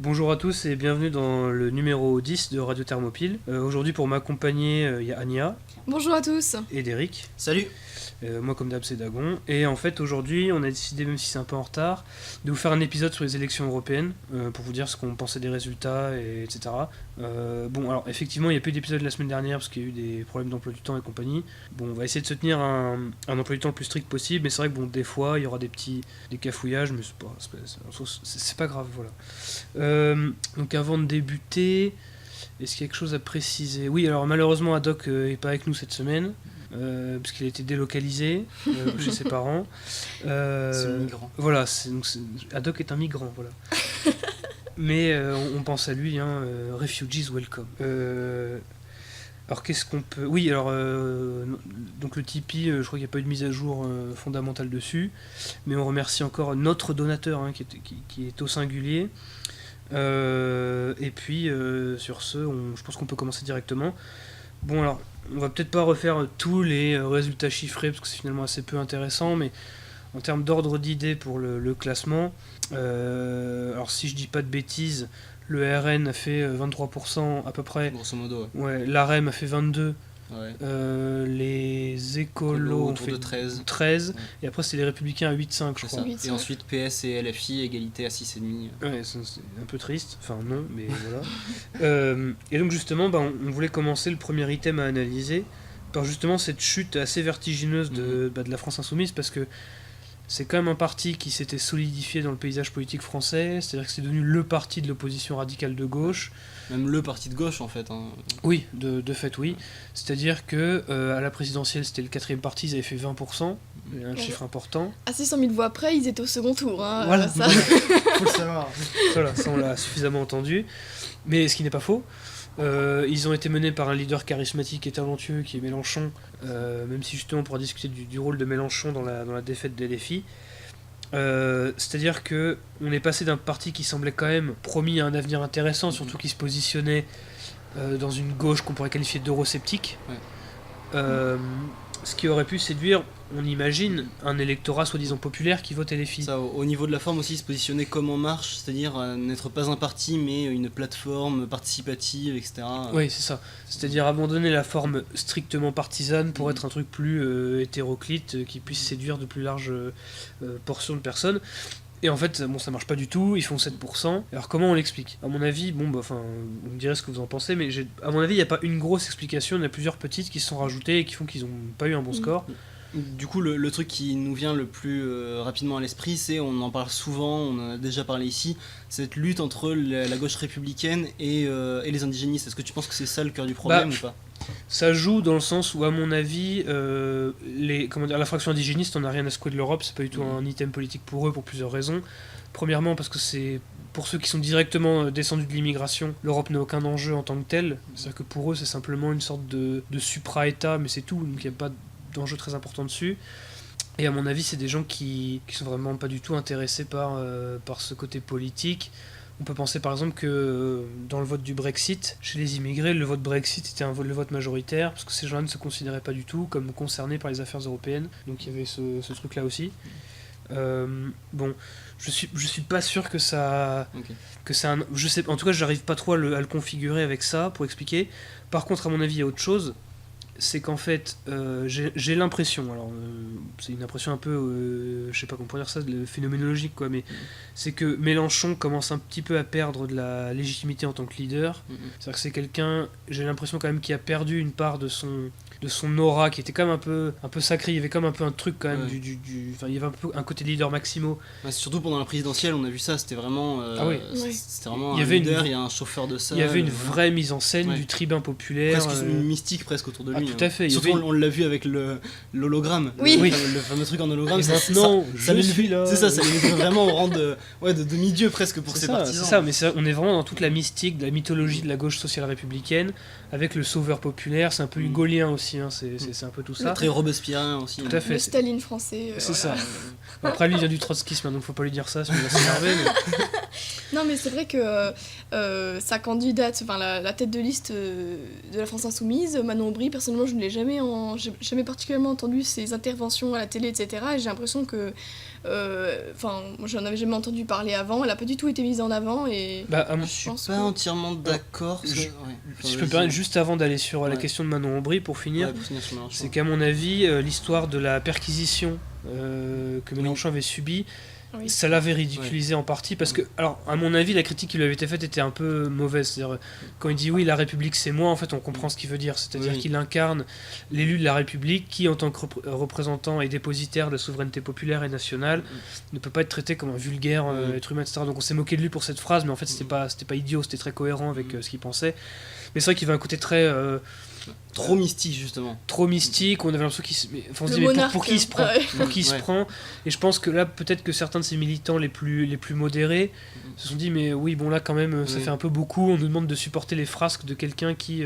Bonjour à tous et bienvenue dans le numéro 10 de Radio Thermopyle. Aujourd'hui pour m'accompagner, il y a Anya. Bonjour à tous. Et Derrick. Salut. Moi comme d'hab c'est Dagon. Et en fait aujourd'hui on a décidé, même si c'est un peu en retard, de vous faire un épisode sur les élections européennes pour vous dire ce qu'on pensait des résultats, etc. Bon alors effectivement il n'y a plus d'épisode la semaine dernière parce qu'il y a eu des problèmes d'emploi du temps et compagnie. Bon on va essayer de se tenir un emploi du temps le plus strict possible, mais c'est vrai que bon des fois il y aura des cafouillages, mais c'est pas grave, voilà. Donc avant de débuter, est-ce qu'il y a quelque chose à préciser ? Oui, alors malheureusement Haddock n'est pas avec nous cette semaine, parce qu'il a été délocalisé chez ses parents. C'est un migrant. Voilà, Haddock est un migrant, voilà. Mais on pense à lui, hein, refugees welcome. Alors qu'est-ce qu'on peut... Oui, alors donc le Tipeee, je crois qu'il n'y a pas eu de mise à jour fondamentale dessus, mais on remercie encore notre donateur, hein, qui est au singulier. Et puis sur ce, je pense qu'on peut commencer directement. Bon alors, on va peut-être pas refaire tous les résultats chiffrés parce que c'est finalement assez peu intéressant, mais en termes d'ordre d'idée pour le classement, alors si je dis pas de bêtises, le RN a fait 23% à peu près. Grosso modo, ouais. L'AREM a fait 22%. Ouais. Les écolos ont autour fait de 13. Ouais. Et après c'est les Républicains à 8,5 je crois. 8, et ensuite PS et LFI égalité à 6,5. Ouais, c'est un peu triste, enfin non, mais voilà. Et donc justement, on voulait commencer le premier item à analyser par justement cette chute assez vertigineuse de la France Insoumise, parce que c'est quand même un parti qui s'était solidifié dans le paysage politique français, c'est-à-dire que c'est devenu le parti de l'opposition radicale de gauche. Même le parti de gauche en fait. Hein. Oui, de fait oui. C'est-à-dire que à la présidentielle c'était le 4e parti, ils avaient fait 20%, un chiffre important. À 600 000 voix près, ils étaient au second tour. Hein, voilà, ça. Faut le savoir. Voilà, ça on l'a suffisamment entendu. Mais ce qui n'est pas faux. Ils ont été menés par un leader charismatique et talentueux qui est Mélenchon, même si justement on pourra discuter du rôle de Mélenchon dans la défaite des LFI. C'est-à-dire que on est passé d'un parti qui semblait quand même promis à un avenir intéressant, surtout qui se positionnait dans une gauche qu'on pourrait qualifier d'eurosceptique, ce qui aurait pu séduire, on imagine, un électorat soi-disant populaire qui vote LFI. Ça, au niveau de la forme aussi, se positionner comme En Marche, c'est-à-dire n'être pas un parti mais une plateforme participative, etc. Oui, c'est ça. C'est-à-dire abandonner la forme strictement partisane pour être un truc plus hétéroclite, qui puisse séduire de plus larges portions de personnes. Et en fait, bon, ça marche pas du tout, ils font 7%. Alors comment on l'explique ? À mon avis, vous me direz ce que vous en pensez, mais à mon avis, il n'y a pas une grosse explication, il y en a plusieurs petites qui se sont rajoutées et qui font qu'ils n'ont pas eu un bon score. Du coup, le truc qui nous vient le plus rapidement à l'esprit, c'est, on en parle souvent, on en a déjà parlé ici, cette lutte entre la gauche républicaine et les indigénistes. Est-ce que tu penses que c'est ça le cœur du problème ou pas ? Ça joue dans le sens où, à mon avis, la fraction indigéniste, on n'a rien à secouer de l'Europe, c'est pas du tout un item politique pour eux, pour plusieurs raisons. Premièrement, parce que c'est pour ceux qui sont directement descendus de l'immigration, l'Europe n'a aucun enjeu en tant que tel. C'est-à-dire que pour eux, c'est simplement une sorte de supra-État, mais c'est tout, donc il n'y a pas d'enjeu très important dessus. Et à mon avis, c'est des gens qui sont vraiment pas du tout intéressés par ce côté politique. On peut penser par exemple que dans le vote du Brexit, chez les immigrés, le vote Brexit était le vote majoritaire, parce que ces gens-là ne se considéraient pas du tout comme concernés par les affaires européennes. Donc il y avait ce truc-là aussi. Bon, je suis pas sûr que ça... Okay. Que ça je sais, en tout cas, j'arrive pas trop à le configurer avec ça, pour expliquer. Par contre, à mon avis, il y a autre chose. C'est qu'en fait, j'ai l'impression, alors c'est une impression un peu, je sais pas comment dire ça, phénoménologique quoi, mais c'est que Mélenchon commence un petit peu à perdre de la légitimité en tant que leader. C'est-à-dire que c'est quelqu'un, j'ai l'impression quand même, qui a perdu une part de son aura, qui était quand même un peu sacré. Il y avait comme un peu un truc quand même enfin, il y avait un peu un côté leader Maximo. Surtout pendant la présidentielle, on a vu ça, c'était vraiment c'était vraiment il y a un chauffeur de salle. Il y avait une vraie mise en scène du tribun populaire, presque une mystique presque autour de lui. Tout à fait. Surtout on l'a vu avec l'hologramme. Oui. Le fameux truc en hologramme. Maintenant, ça les met vraiment au rang de demi-dieu presque pour ses partisans. C'est ça, mais on est vraiment dans toute la mystique de la mythologie de la gauche sociale républicaine, avec le sauveur populaire. C'est un peu hugolien aussi, hein, c'est un peu tout ça. Très robespierrien aussi. Tout à fait. Le Staline français. C'est ça. Après, lui, il vient du trotskisme, donc faut pas lui dire ça, sinon il va s'énerver. Non, mais c'est vrai que sa candidate, enfin la tête de liste de la France Insoumise, Manon Aubry, personnellement je ne l'ai j'ai jamais particulièrement entendu ses interventions à la télé, etc. Et j'ai l'impression que, moi j'en avais jamais entendu parler avant, elle a pas du tout été mise en avant et Je suis pas entièrement d'accord. Si je peux me permettre, juste avant d'aller sur la question de Manon Aubry, pour finir, c'est qu'à mon avis, l'histoire de la perquisition que Mélenchon avait subie, ça l'avait ridiculisé en partie parce que, alors, à mon avis, la critique qui lui avait été faite était un peu mauvaise. C'est-à-dire, quand il dit oui, la République c'est moi, en fait, on comprend ce qu'il veut dire. C'est-à-dire qu'il incarne l'élu de la République qui, en tant que représentant et dépositaire de la souveraineté populaire et nationale, ne peut pas être traité comme un vulgaire être humain, etc. Donc on s'est moqué de lui pour cette phrase, mais en fait, c'était pas idiot, c'était très cohérent avec ce qu'il pensait. Mais c'est vrai qu'il avait un côté très. Trop mystique, justement. Trop mystique, on avait l'impression qu'il se... on se dit, pour qui il se prend Pour qui il se prend. Et je pense que là, peut-être que certains de ces militants les plus modérés se sont dit, mais oui, bon là quand même, ça fait un peu beaucoup, on nous demande de supporter les frasques de quelqu'un qui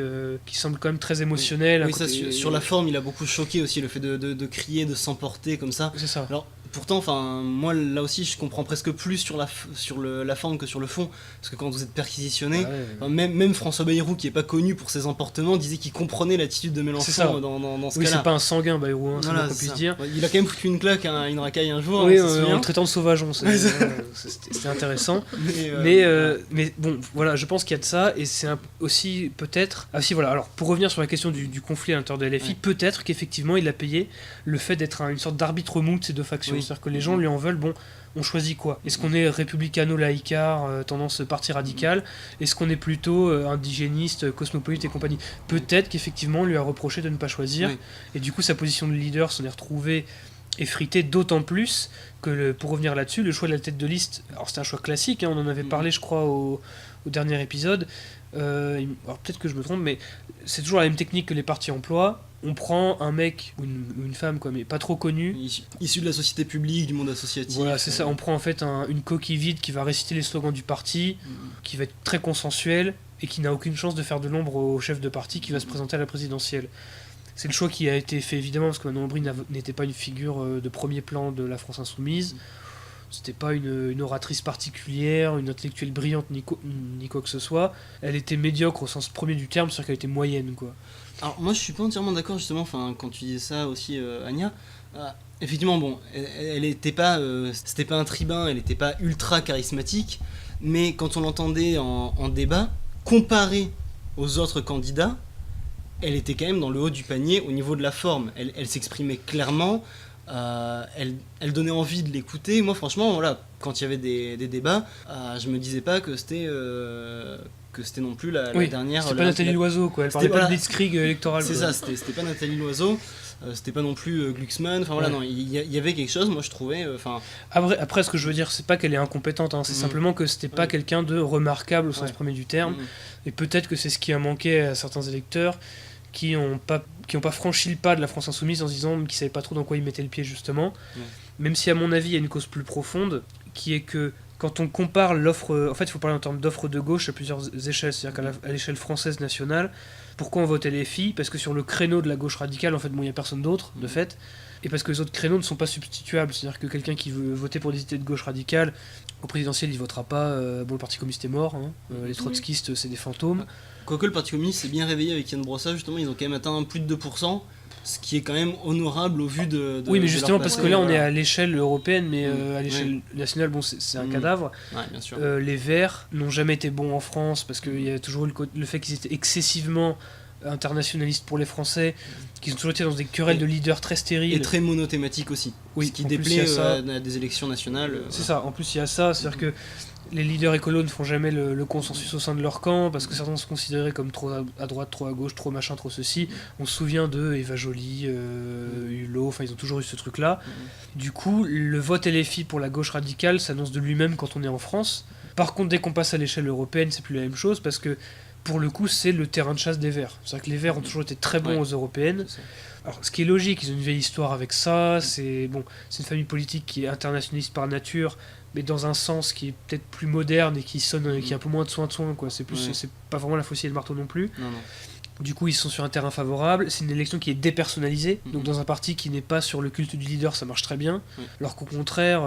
semble quand même très émotionnel. Oui, ça, sur la forme, il a beaucoup choqué aussi, le fait de crier, de s'emporter comme ça. C'est ça. Alors, pourtant, moi là aussi, je comprends presque plus sur la forme que sur le fond, parce que quand vous êtes perquisitionné, même François Bayrou, qui est pas connu pour ses emportements, disait qu'il comprenait l'attitude de Mélenchon dans ce cas-là. Oui, c'est pas un sanguin, Bayrou, c'est qu'on puisse dire. Il a quand même foutu une claque à une racaille un jour. Oui, en le traitant de sauvageon, c'était intéressant. Mais bon, voilà, je pense qu'il y a de ça, et c'est aussi peut-être. Ah si, voilà, alors pour revenir sur la question du conflit à l'intérieur de LFI, peut-être qu'effectivement il a payé le fait d'être une sorte d'arbitre mou de ces deux factions. C'est-à-dire que les gens lui en veulent, bon, on choisit quoi ? Est-ce qu'on est républicano-laïcard, tendance parti radical ? Est-ce qu'on est plutôt indigéniste, cosmopolite et compagnie ? Peut-être qu'effectivement on lui a reproché de ne pas choisir, et du coup sa position de leader s'en est retrouvée effritée, d'autant plus que, pour revenir là-dessus, le choix de la tête de liste, alors c'était un choix classique, on en avait parlé je crois au dernier épisode, alors peut-être que je me trompe, mais c'est toujours la même technique que les partis emploient. On prend un mec ou une femme, quoi, mais pas trop connu, issu de la société publique, du monde associatif. Voilà, c'est ça. On prend en fait une coquille vide qui va réciter les slogans du parti, qui va être très consensuel et qui n'a aucune chance de faire de l'ombre au chef de parti qui va se présenter à la présidentielle. C'est le choix qui a été fait évidemment parce que Manon Aubry n'était pas une figure de premier plan de la France Insoumise. C'était pas une oratrice particulière, une intellectuelle brillante ni quoi que ce soit. Elle était médiocre au sens premier du terme, c'est-à-dire qu'elle était moyenne, quoi. Alors moi je suis pas entièrement d'accord justement, quand tu disais ça aussi Anya, effectivement bon, elle était pas, c'était pas un tribun, elle était pas ultra charismatique, mais quand on l'entendait en débat, comparée aux autres candidats, elle était quand même dans le haut du panier au niveau de la forme, elle s'exprimait clairement, elle donnait envie de l'écouter. Moi franchement voilà, quand il y avait des débats, je me disais pas que c'était non plus la dernière. C'était pas Nathalie Loiseau, quoi. Elle parlait pas de blitzkrieg électoral. C'est ça, c'était pas Nathalie Loiseau, c'était pas non plus Glucksmann. Enfin voilà, non, il y avait quelque chose, moi je trouvais. Après, ce que je veux dire, c'est pas qu'elle est incompétente, c'est simplement que c'était pas quelqu'un de remarquable au sens premier du terme. Et peut-être que c'est ce qui a manqué à certains électeurs qui ont pas franchi le pas de la France Insoumise en se disant qu'ils savaient pas trop dans quoi ils mettaient le pied, justement. Même si, à mon avis, il y a une cause plus profonde, qui est que quand on compare l'offre, en fait il faut parler en termes d'offre de gauche à plusieurs échelles, c'est-à-dire qu'à l'échelle française nationale, pourquoi on vote LFI ? Parce que sur le créneau de la gauche radicale, en fait, il n'y a personne d'autre, de fait, et parce que les autres créneaux ne sont pas substituables, c'est-à-dire que quelqu'un qui veut voter pour des idées de gauche radicale, au présidentiel il votera pas, le Parti communiste est mort, les trotskistes c'est des fantômes. Quoique le Parti communiste s'est bien réveillé avec Yann Brossa, justement, ils ont quand même atteint plus de 2%. Ce qui est quand même honorable au vu de oui, mais justement parce que là on est à l'échelle européenne, mais à l'échelle nationale, bon, c'est un cadavre. Bien sûr. Les Verts n'ont jamais été bons en France parce qu'il y a toujours eu le fait qu'ils étaient excessivement internationalistes pour les Français, qu'ils ont toujours été dans des querelles de leaders très stériles. Et très monothématiques aussi. Oui, ce qui déplaît à des élections nationales. C'est ça, en plus il y a ça, c'est-à-dire que les leaders écolos ne font jamais le consensus au sein de leur camp parce que certains se considéraient comme trop à droite, trop à gauche, trop machin, trop ceci. On se souvient de Eva Joly, Hulot, enfin ils ont toujours eu ce truc-là. Du coup, le vote LFI pour la gauche radicale s'annonce de lui-même quand on est en France. Par contre, dès qu'on passe à l'échelle européenne, c'est plus la même chose parce que pour le coup, c'est le terrain de chasse des Verts. C'est-à-dire que les Verts ont toujours été très bons aux européennes. Alors, ce qui est logique, ils ont une vieille histoire avec ça. C'est une famille politique qui est internationaliste par nature, mais dans un sens qui est peut-être plus moderne et qui a un peu moins de soin, quoi. C'est pas vraiment la faucille et le marteau non plus. Non. Du coup, ils sont sur un terrain favorable. C'est une élection qui est dépersonnalisée. Donc, Mhm. dans un parti qui n'est pas sur le culte du leader, ça marche très bien. Oui. Alors qu'au contraire,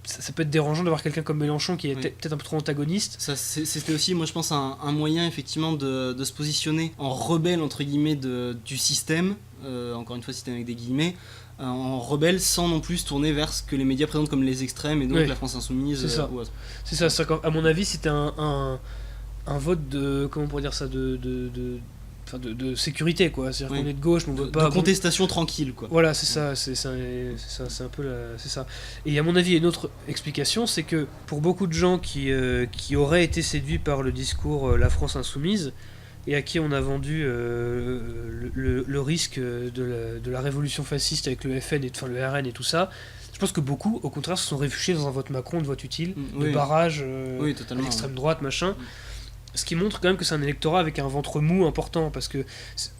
ça peut être dérangeant d'avoir quelqu'un comme Mélenchon qui est Oui. peut-être un peu trop antagoniste. Ça, c'était aussi, moi je pense, un moyen effectivement de se positionner en rebelle entre guillemets du système, encore une fois système avec des guillemets, en rebelle sans non plus se tourner vers ce que les médias présentent comme les extrêmes et donc Oui. la France insoumise C'est ça. ou autre. C'est ça, à mon avis, c'était un vote de. Comment on pourrait dire ça enfin, de sécurité, quoi. C'est-à-dire Oui. qu'on est de gauche, mais on De veut pas. contestation tranquille quoi. Voilà, c'est ça, c'est un peu c'est ça. Et à mon avis, il y a une autre explication, c'est que pour beaucoup de gens qui auraient été séduits par le discours La France insoumise, et à qui on a vendu le risque de la révolution fasciste avec le FN enfin le RN et tout ça, je pense que beaucoup, au contraire, se sont réfugiés dans un vote Macron, de vote utile, de Oui. barrage Oui, à totalement. l'extrême droite, machin. Ce qui montre quand même que c'est un électorat avec un ventre mou important, parce que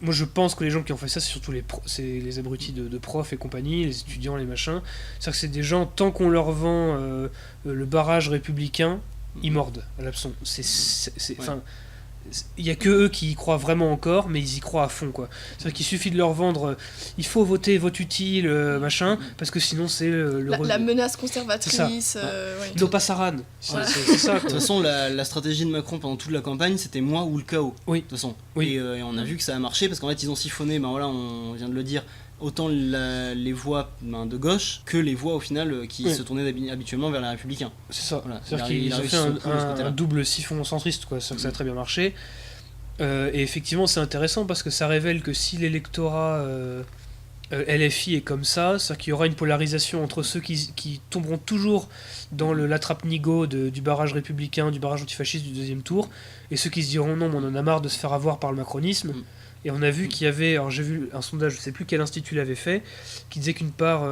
moi je pense que les gens qui ont fait ça, c'est surtout c'est les abrutis de profs et compagnie, les étudiants, les machins. C'est-à-dire que c'est des gens, tant qu'on leur vend le barrage républicain, ils mordent à l'hameçon. Enfin, il y a que eux qui y croient vraiment encore, mais ils y croient à fond, quoi. C'est-à-dire qu'il suffit de leur vendre il faut voter, vote utile, machin, parce que sinon c'est la menace conservatrice. C'est ouais. No Passaran. Ouais. C'est ça, De quoi. toute façon, la stratégie de Macron pendant toute la campagne, c'était moi ou le chaos. Oui. De toute façon. Oui. Et on a vu que ça a marché parce qu'en fait, ils ont siphonné, ben voilà, on vient de le dire, autant les voix de gauche que les voix au final qui Oui. se tournaient habituellement vers les Républicains. C'est ça. Voilà. C'est-à-dire Il qu'ils a ont réussi fait son coup de ce côté-là. un double siphon centriste, quoi. C'est-à-dire que ça a très bien marché. Et effectivement, c'est intéressant parce que ça révèle que si l'électorat LFI est comme ça, c'est-à-dire qu'il y aura une polarisation entre ceux qui tomberont toujours dans l'attrape-nigo du barrage républicain, du barrage antifasciste du deuxième tour, et ceux qui se diront non, mais on en a marre de se faire avoir par le macronisme. Et on a vu qu'il y avait, alors j'ai vu un sondage, je sais plus quel institut l'avait fait, qui disait qu'une part,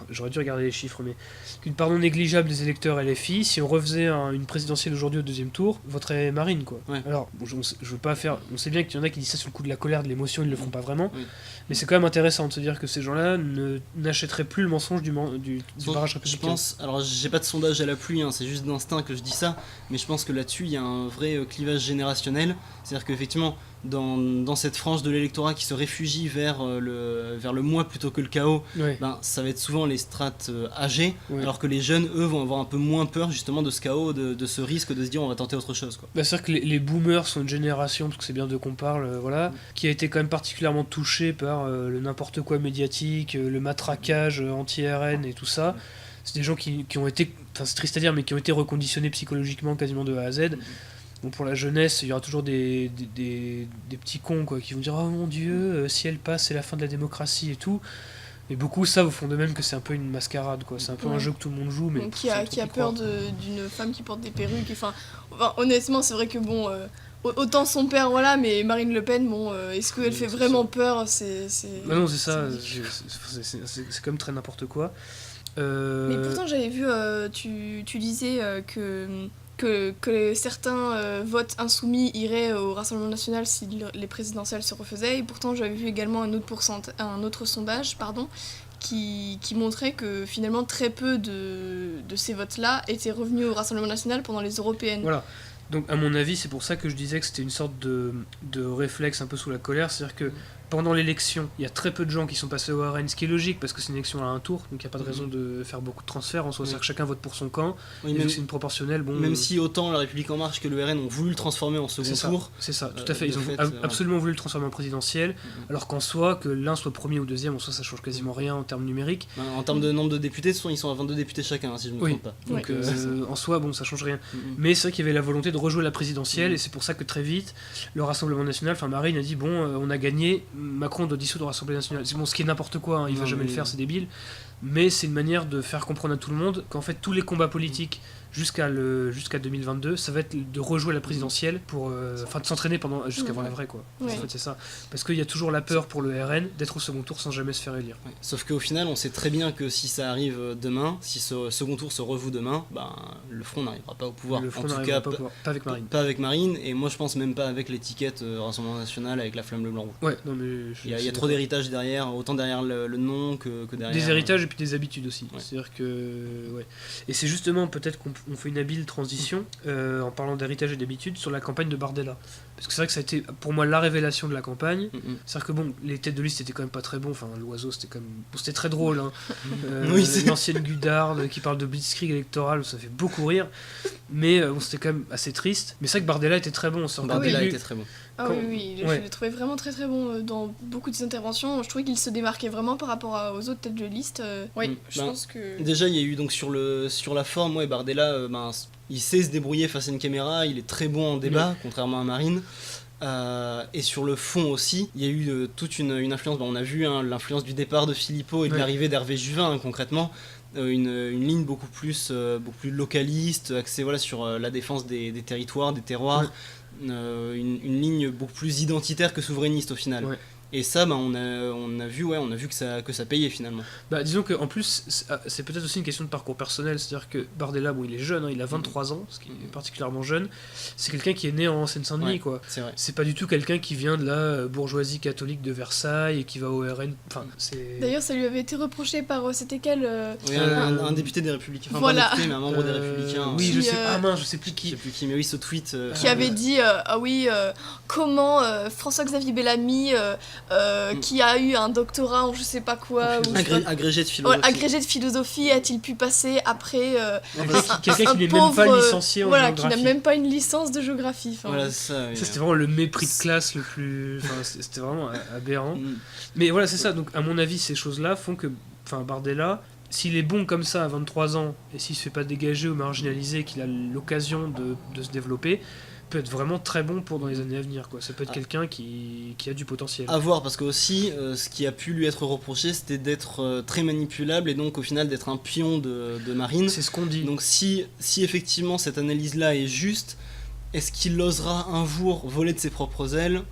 j'aurais dû regarder les chiffres, mais qu'une part non négligeable des électeurs LFI, si on refaisait une présidentielle aujourd'hui au deuxième tour, voterait Marine, quoi. Ouais. Alors, bon, je veux pas faire, on sait bien qu'il y en a qui disent ça sur le coup de la colère, de l'émotion, ils le feront pas vraiment, Oui. mais c'est quand même intéressant de se dire que ces gens-là n'achèteraient plus le mensonge du barrage Je républicain. pense, alors j'ai pas de sondage à la pluie, hein, c'est juste d'instinct que je dis ça, mais je pense que là-dessus il y a un vrai clivage générationnel. C'est-à-dire qu'effectivement, dans cette frange de l'électorat qui se réfugie vers le moi plutôt que le chaos, Ouais. ben, ça va être souvent les strates âgées, Ouais. alors que les jeunes, eux, vont avoir un peu moins peur justement de ce chaos, de ce risque de se dire on va tenter autre chose. Quoi. Bah, c'est-à-dire que les boomers sont une génération, parce que c'est bien d'eux qu'on parle, voilà, qui a été quand même particulièrement touchée par le n'importe quoi médiatique, le matraquage anti-RN et tout ça. C'est des gens qui ont été, enfin c'est triste à dire, mais qui ont été reconditionnés psychologiquement quasiment de A à Z. Bon, pour la jeunesse, il y aura toujours des petits cons quoi, qui vont dire oh mon dieu, si elle passe, c'est la fin de la démocratie et tout. Mais beaucoup savent au fond de même que c'est un peu une mascarade, quoi. C'est un peu un jeu que tout le monde joue, mais donc, qui a peur d'une femme qui porte des perruques. Enfin, honnêtement, c'est vrai que bon, autant son père, voilà, mais Marine Le Pen, bon, est-ce qu'elle fait vraiment peur? Bah non, c'est ça. ridicule. C'est comme très n'importe quoi. Mais pourtant, j'avais vu, tu disais que certains votes insoumis iraient au Rassemblement National si les présidentielles se refaisaient, et pourtant j'avais vu également un autre sondage qui montrait que finalement très peu de ces votes-là étaient revenus au Rassemblement National pendant les européennes. Voilà. Donc à mon avis, c'est pour ça que je disais que c'était une sorte de réflexe un peu sous la colère, c'est-à-dire que pendant l'élection, il y a très peu de gens qui sont passés au RN, ce qui est logique parce que c'est une élection à un tour, donc il n'y a pas de raison de faire beaucoup de transferts en soi, c'est-à-dire que chacun vote pour son camp, Oui, et vu même, que c'est une proportionnelle, bon... même si autant La République En Marche que le RN ont voulu le transformer en second tour. C'est ça, tout à fait, de ils ont fait, absolument voulu le transformer en présidentiel, alors qu'en soi, que l'un soit premier ou deuxième, en soi ça change quasiment rien en termes numériques. En termes de nombre de députés, ils sont à 22 députés chacun, hein, si je ne me trompe pas. Donc en soi, bon, ça change rien. Mhm. Mais c'est vrai qu'il y avait la volonté de rejouer la présidentielle, et c'est pour ça que très vite, le Rassemblement National, enfin Marine a dit bon, on a gagné, Macron doit dissoudre le Rassemblement National. C'est bon, ce qui est n'importe quoi, hein, il va jamais le faire, c'est débile. Mais c'est une manière de faire comprendre à tout le monde qu'en fait tous les combats politiques jusqu'à 2022, ça va être de rejouer la présidentielle pour, enfin de s'entraîner jusqu'à voir la vraie quoi. Ouais. En fait c'est ça, parce qu'il y a toujours la peur pour le RN d'être au second tour sans jamais se faire élire. Ouais. Sauf qu'au final, on sait très bien que si ça arrive demain, si ce second tour se revoue demain, ben, le Front n'arrivera pas au pouvoir. Le Front en tout n'arrivera cas, pas avec Marine. Pas avec Marine, et moi je pense même pas avec l'étiquette Rassemblement National avec la flamme bleu blanc rouge. Ouais, non mais Il y a trop d'héritage derrière, autant derrière le nom que derrière. Des héritages et puis des habitudes aussi. Ouais. C'est-à-dire que ouais. Et c'est justement peut-être qu'on on fait une habile transition en parlant d'héritage et d'habitude sur la campagne de Bardella. Parce que c'est vrai que ça a été pour moi la révélation de la campagne. C'est-à-dire que bon, les têtes de liste étaient quand même pas très bons. Enfin, l'oiseau c'était quand même. Bon, c'était très drôle. Hein. Oui, c'est- L'ancienne Gudarde qui parle de blitzkrieg électoral, ça fait beaucoup rire. Mais bon, c'était quand même assez triste. Mais c'est vrai que Bardella était très bon. C'est encore Bardella plus- était très bon. Ah Quand- oui, je ouais. l'ai trouvé vraiment très très bon dans beaucoup de ses interventions. Je trouvais qu'il se démarquait vraiment par rapport aux autres têtes de liste. Oui, je Ben, pense que. Déjà, il y a eu donc sur la forme, ouais, Bardella, il sait se débrouiller face à une caméra, il est très bon en débat, contrairement à Marine. Et sur le fond aussi, il y a eu toute une influence. On a vu l'influence du départ de Philippot et de Ouais. l'arrivée d'Hervé Juvin, concrètement. Une ligne beaucoup plus localiste, axée voilà, sur la défense des territoires, des terroirs. Une ligne beaucoup plus identitaire que souverainiste au final. Ouais. Et ça, on a vu que ça payait finalement. Bah, disons qu'en plus, c'est peut-être aussi une question de parcours personnel. C'est-à-dire que Bardella, bon, il est jeune, hein, il a 23 ans, ce qui est particulièrement jeune. C'est quelqu'un qui est né en Seine-Saint-Denis, Ouais, quoi. c'est vrai. C'est pas du tout quelqu'un qui vient de la bourgeoisie catholique de Versailles et qui va au RN. Enfin, c'est. D'ailleurs, ça lui avait été reproché par. C'était quel Oui, un député des Républicains, enfin Voilà. pas un député, mais un membre des Républicains. Oui, Qui, je sais. Ah mince, je sais Je plus sais qui. plus qui, mais oui, ce tweet. qui avait dit ah oui comment François-Xavier Bellamy qui a eu un doctorat en je sais pas quoi ou je sais pas- Agrégé de philosophie. agrégé de philosophie a-t-il pu passer après Quelqu'un un qui n'est même pas pauvre, licencié en voilà, qui géographie. n'a même pas une licence de géographie. Enfin, Voilà, c'est ça. oui. Ça, c'était vraiment le mépris de classe le plus. Enfin, c'était vraiment aberrant. Mm. Mais voilà, c'est ça. Donc, à mon avis, ces choses-là font que. Enfin, Bardella, s'il est bon comme ça à 23 ans, et s'il se fait pas dégager ou marginaliser, qu'il a l'occasion de se développer, peut être vraiment très bon pour dans les années à venir, quoi. Ça peut être quelqu'un qui a du potentiel. À voir, parce que aussi, ce qui a pu lui être reproché, c'était d'être très manipulable et donc au final d'être un pion de Marine. C'est ce qu'on dit. Donc si effectivement cette analyse-là est juste, est-ce qu'il osera un jour voler de ses propres ailes?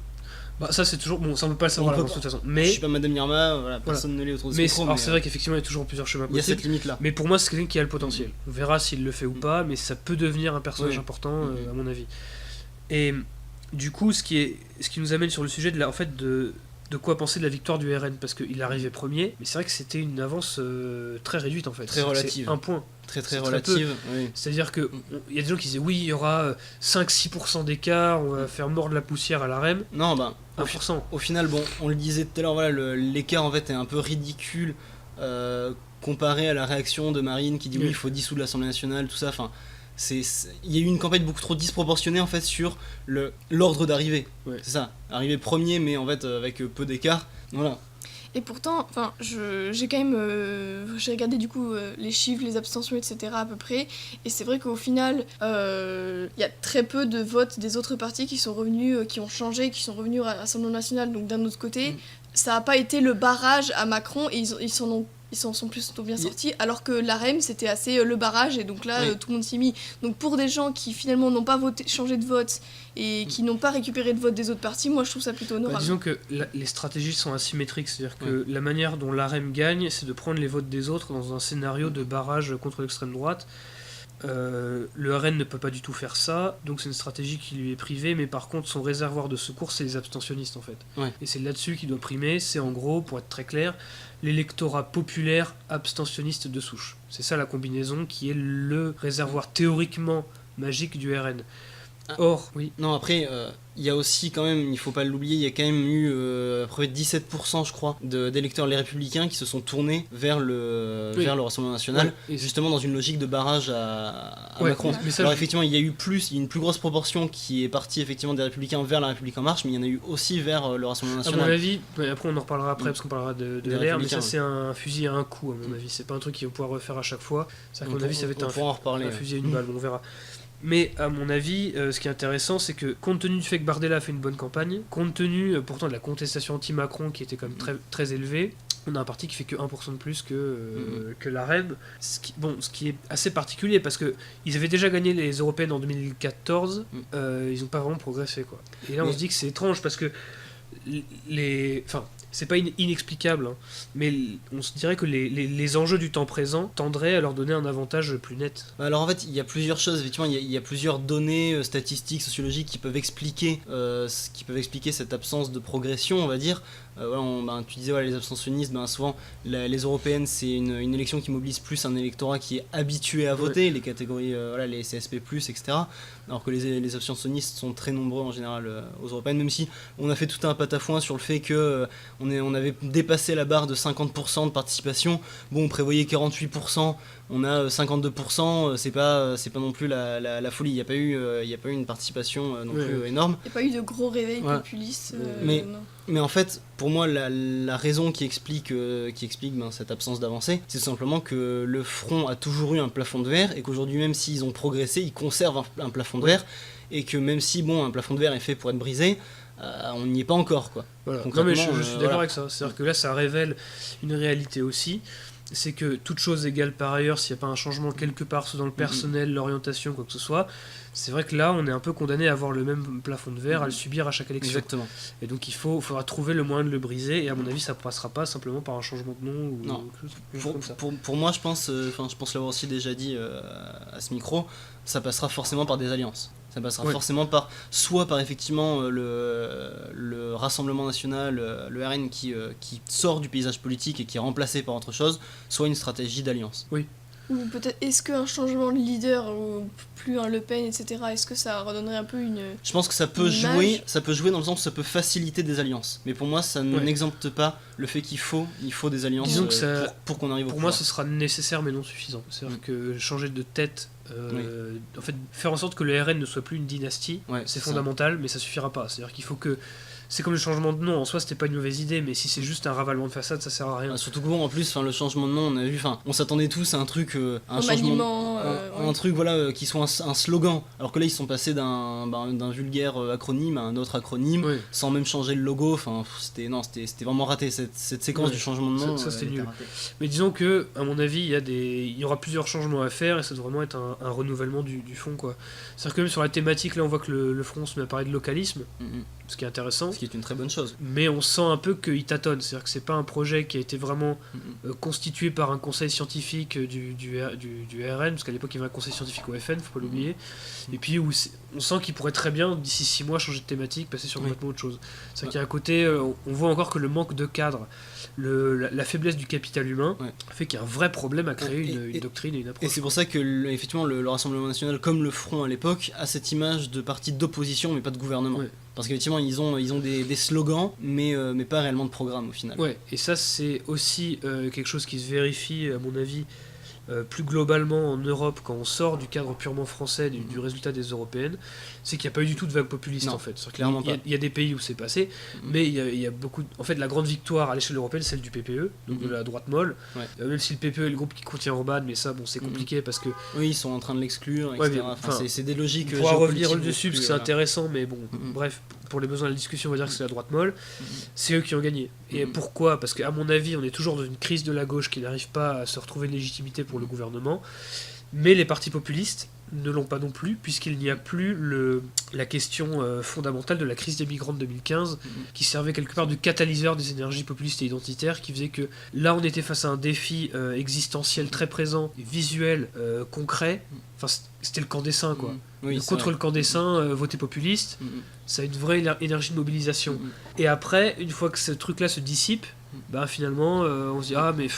Bah, ça, c'est toujours. Bon, ça, on peut pas le savoir à On peut l'avance, de toute façon. Je Mais. suis pas Madame Irma, voilà, personne ne l'est autour de ce Mais micro, alors, c'est vrai qu'effectivement, il y a toujours plusieurs chemins il y a possibles. cette limite-là. Mais pour moi, c'est quelqu'un qui a le potentiel. On verra s'il le fait ou pas, mais ça peut devenir un personnage Oui. important, à mon avis. Et du coup, ce qui nous amène sur le sujet en fait, de quoi penser de la victoire du RN, parce qu'il arrivait premier, mais c'est vrai que c'était une avance très réduite en fait. Très relative. C'est un point. Très C'est très relative. Oui. C'est-à-dire que il y a des gens qui disaient oui, il y aura 5-6% d'écart, on va faire mordre la poussière à la REM. Non, 1%. au final, bon, on le disait tout à l'heure, voilà, l'écart en fait est un peu ridicule comparé à la réaction de Marine qui dit oui, il faut dissoudre l'Assemblée nationale, tout ça. Enfin, il y a eu une campagne beaucoup trop disproportionnée en fait sur l'ordre d'arrivée. Ouais. C'est ça, arriver premier, mais en fait avec peu d'écart. Voilà. et pourtant, enfin, j'ai quand même j'ai regardé du coup les chiffres, les abstentions, etc. à peu près, et c'est vrai qu'au final, il y a très peu de votes des autres partis qui sont revenus, qui ont changé, qui sont revenus à l'Assemblée nationale. Donc d'un autre côté, ça n'a pas été le barrage à Macron, et ils s'en sont plutôt bien sortis, alors que l'AREM c'était assez le barrage, et donc là Oui. tout le monde s'y est mis. Donc pour des gens qui finalement n'ont pas changé de vote et qui n'ont pas récupéré de vote des autres partis, moi je trouve ça plutôt Bah, honorable. disons que les stratégies sont asymétriques, c'est-à-dire que la manière dont l'AREM gagne, c'est de prendre les votes des autres dans un scénario de barrage contre l'extrême droite. Le RN ne peut pas du tout faire ça, donc c'est une stratégie qui lui est privée, mais par contre son réservoir de secours c'est les abstentionnistes en fait. Ouais. Et c'est là-dessus qu'il doit primer, c'est en gros, pour être très clair, l'électorat populaire abstentionniste de souche. C'est ça la combinaison qui est le réservoir théoriquement magique du RN. Or, oui. Non, après, il y a aussi quand même, il faut pas l'oublier, il y a quand même eu à peu près 17% je crois d'électeurs les Républicains qui se sont tournés vers le Rassemblement National, Ouais, et justement dans une logique de barrage à Ouais, Macron. mais ça, Alors je- effectivement, il y a eu une plus grosse proportion qui est partie effectivement des Républicains vers la République en marche, mais il y en a eu aussi vers le Rassemblement À mon National. avis, mais après on en reparlera après parce qu'on parlera de Des LR, mais Républicains, ça c'est un fusil à un coup à mon avis. C'est pas un truc qu'ils vont pouvoir refaire à chaque fois. C'est à mon avis ça va être on pourra en reparler. un fusil à une balle, on verra. Mais à mon avis, ce qui est intéressant, c'est que compte tenu du fait que Bardella a fait une bonne campagne, compte tenu pourtant de la contestation anti-Macron qui était quand même très, très élevée, on a un parti qui fait que 1% de plus que la REM. Ce qui est assez particulier parce que ils avaient déjà gagné les européennes en 2014, ils n'ont pas vraiment progressé quoi. Et là on Mais- se dit que c'est étrange parce que Enfin, c'est pas inexplicable, hein, mais on se dirait que les enjeux du temps présent tendraient à leur donner un avantage plus net. Alors en fait, il y a plusieurs choses, effectivement, il y a plusieurs données statistiques, sociologiques qui peuvent expliquer cette absence de progression, on va dire. Tu disais, les abstentionnistes, souvent les européennes, c'est une élection qui mobilise plus un électorat qui est habitué à voter, les catégories, les CSP+, etc. Alors que les abstentionnistes sont très nombreux en général aux européennes, même si on a fait tout un patafouin sur le fait que on avait dépassé la barre de 50% de participation. Bon, on prévoyait 48%, on a 52%, c'est pas non plus la folie. Il n'y a pas eu une participation non plus énorme. Il n'y a pas eu de gros réveils populistes. Mais en fait, pour moi, la raison qui explique cette absence d'avancée, c'est simplement que le Front a toujours eu un plafond de verre et qu'aujourd'hui, même s'ils ont progressé, ils conservent un plafond de verre, et que même si un plafond de verre est fait pour être brisé, on n'y est pas encore, quoi. Voilà. Non, mais je suis d'accord avec ça. C'est-à-dire que là, ça révèle une réalité aussi. C'est que toute chose égale par ailleurs, s'il n'y a pas un changement quelque part, soit dans le personnel, l'orientation, quoi que ce soit, c'est vrai que là, on est un peu condamné à avoir le même plafond de verre, à le subir à chaque élection. Exactement. Et donc il faudra trouver le moyen de le briser, et à mon avis, ça ne passera pas simplement par un changement de nom ou non. quelque chose comme ça. Pour moi, je pense l'avoir aussi déjà dit à ce micro, ça passera forcément par des alliances. Ça passera forcément soit par effectivement le Rassemblement National, le RN qui sort du paysage politique et qui est remplacé par autre chose, soit une stratégie d'alliance. Oui. Ou peut-être, est-ce qu'un changement de leader, ou plus un Le Pen, etc., est-ce que ça redonnerait un peu une... Je pense que ça peut jouer dans le sens où ça peut faciliter des alliances. Mais pour moi, ça n'exempte pas le fait qu'il faut des alliances. Disons que pour qu'on arrive au pouvoir. Pour moi, ce sera nécessaire mais non suffisant. C'est-à-dire que changer de tête, en fait, faire en sorte que le RN ne soit plus une dynastie, c'est fondamental, mais ça suffira pas. C'est-à-dire qu'il faut que... C'est comme le changement de nom, en soi c'était pas une mauvaise idée, mais si c'est juste un ravalement de façade, ça sert à rien. Surtout que en plus, le changement de nom, on a vu, on s'attendait tous à un truc, un changement, un truc qui soit un slogan. Alors que là, ils sont passés d'un vulgaire acronyme à un autre acronyme, sans même changer le logo. C'était vraiment raté cette séquence du changement de nom. Ça c'était nul. Mais disons que, à mon avis, il y aura plusieurs changements à faire et ça doit vraiment être un renouvellement du fond, quoi. C'est-à-dire que même sur la thématique, là, on voit que le front se met à parler de localisme. Ce qui est intéressant. Ce qui est une très bonne chose. Mais on sent un peu qu'il tâtonne. C'est-à-dire que c'est pas un projet qui a été vraiment constitué par un conseil scientifique du RN, parce qu'à l'époque il y avait un conseil scientifique au FN, faut pas l'oublier. Et puis où on sent qu'il pourrait très bien, d'ici 6 mois, changer de thématique, passer sur complètement autre chose. C'est-à-dire qu'il y a un côté, on voit encore que le manque de cadre, la faiblesse du capital humain, fait qu'il y a un vrai problème à créer une doctrine et une approche. Et c'est pour ça que effectivement le Rassemblement National, comme le Front à l'époque, a cette image de parti d'opposition mais pas de gouvernement. Parce qu'effectivement ils ont des slogans mais pas réellement de programme au final. Et ça c'est aussi quelque chose qui se vérifie à mon avis plus globalement en Europe quand on sort du cadre purement français du résultat des européennes, c'est qu'il n'y a pas eu du tout de vague populiste en fait. Clairement pas. Il y a des pays où c'est passé, mais il y a beaucoup... En fait la grande victoire à l'échelle européenne c'est celle du PPE, donc de la droite molle, même si le PPE est le groupe qui contient Orban, mais ça c'est compliqué parce que... Oui, ils sont en train de l'exclure, etc. C'est des logiques... On pourra revenir dessus parce que c'est intéressant, mais bon, bref, pour les besoins de la discussion on va dire que c'est la droite molle, c'est eux qui ont gagné. Et pourquoi ? Parce qu'à mon avis on est toujours dans une crise de la gauche qui n'arrive pas à se retrouver de légitimité pour le gouvernement, mais les partis populistes ne l'ont pas non plus, puisqu'il n'y a plus la question fondamentale de la crise des migrants de 2015, qui servait quelque part de catalyseur des énergies populistes et identitaires, qui faisait que là on était face à un défi existentiel très présent, visuel, concret. Enfin, c'était le camp des saints, quoi. Contre le camp des saints, voter populiste, ça a une vraie énergie de mobilisation. Et après, une fois que ce truc-là se dissipe, finalement, on se dit mais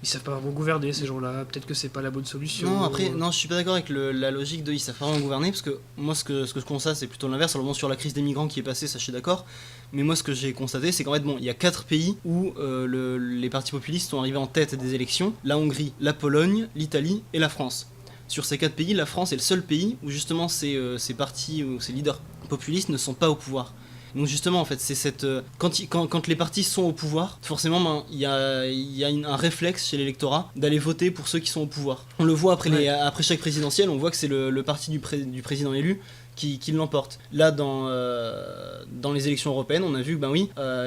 ils savent pas vraiment gouverner ces gens-là, peut-être que c'est pas la bonne solution. Non, je suis pas d'accord avec la logique de ils savent pas vraiment gouverner, parce que moi ce que je constate c'est plutôt l'inverse. Alors bon, sur la crise des migrants qui est passée, ça je suis d'accord, mais moi ce que j'ai constaté c'est qu'en fait il y a 4 pays où les partis populistes sont arrivés en tête des élections: la Hongrie, la Pologne, l'Italie et la France. Sur ces 4 pays, la France est le seul pays où justement ces partis ou ces leaders populistes ne sont pas au pouvoir. Donc justement en fait c'est quand les partis sont au pouvoir, forcément il y a un réflexe chez l'électorat d'aller voter pour ceux qui sont au pouvoir. On le voit après chaque présidentielle, on voit que c'est le parti du président élu qui l'emporte. Là dans les élections européennes, on a vu que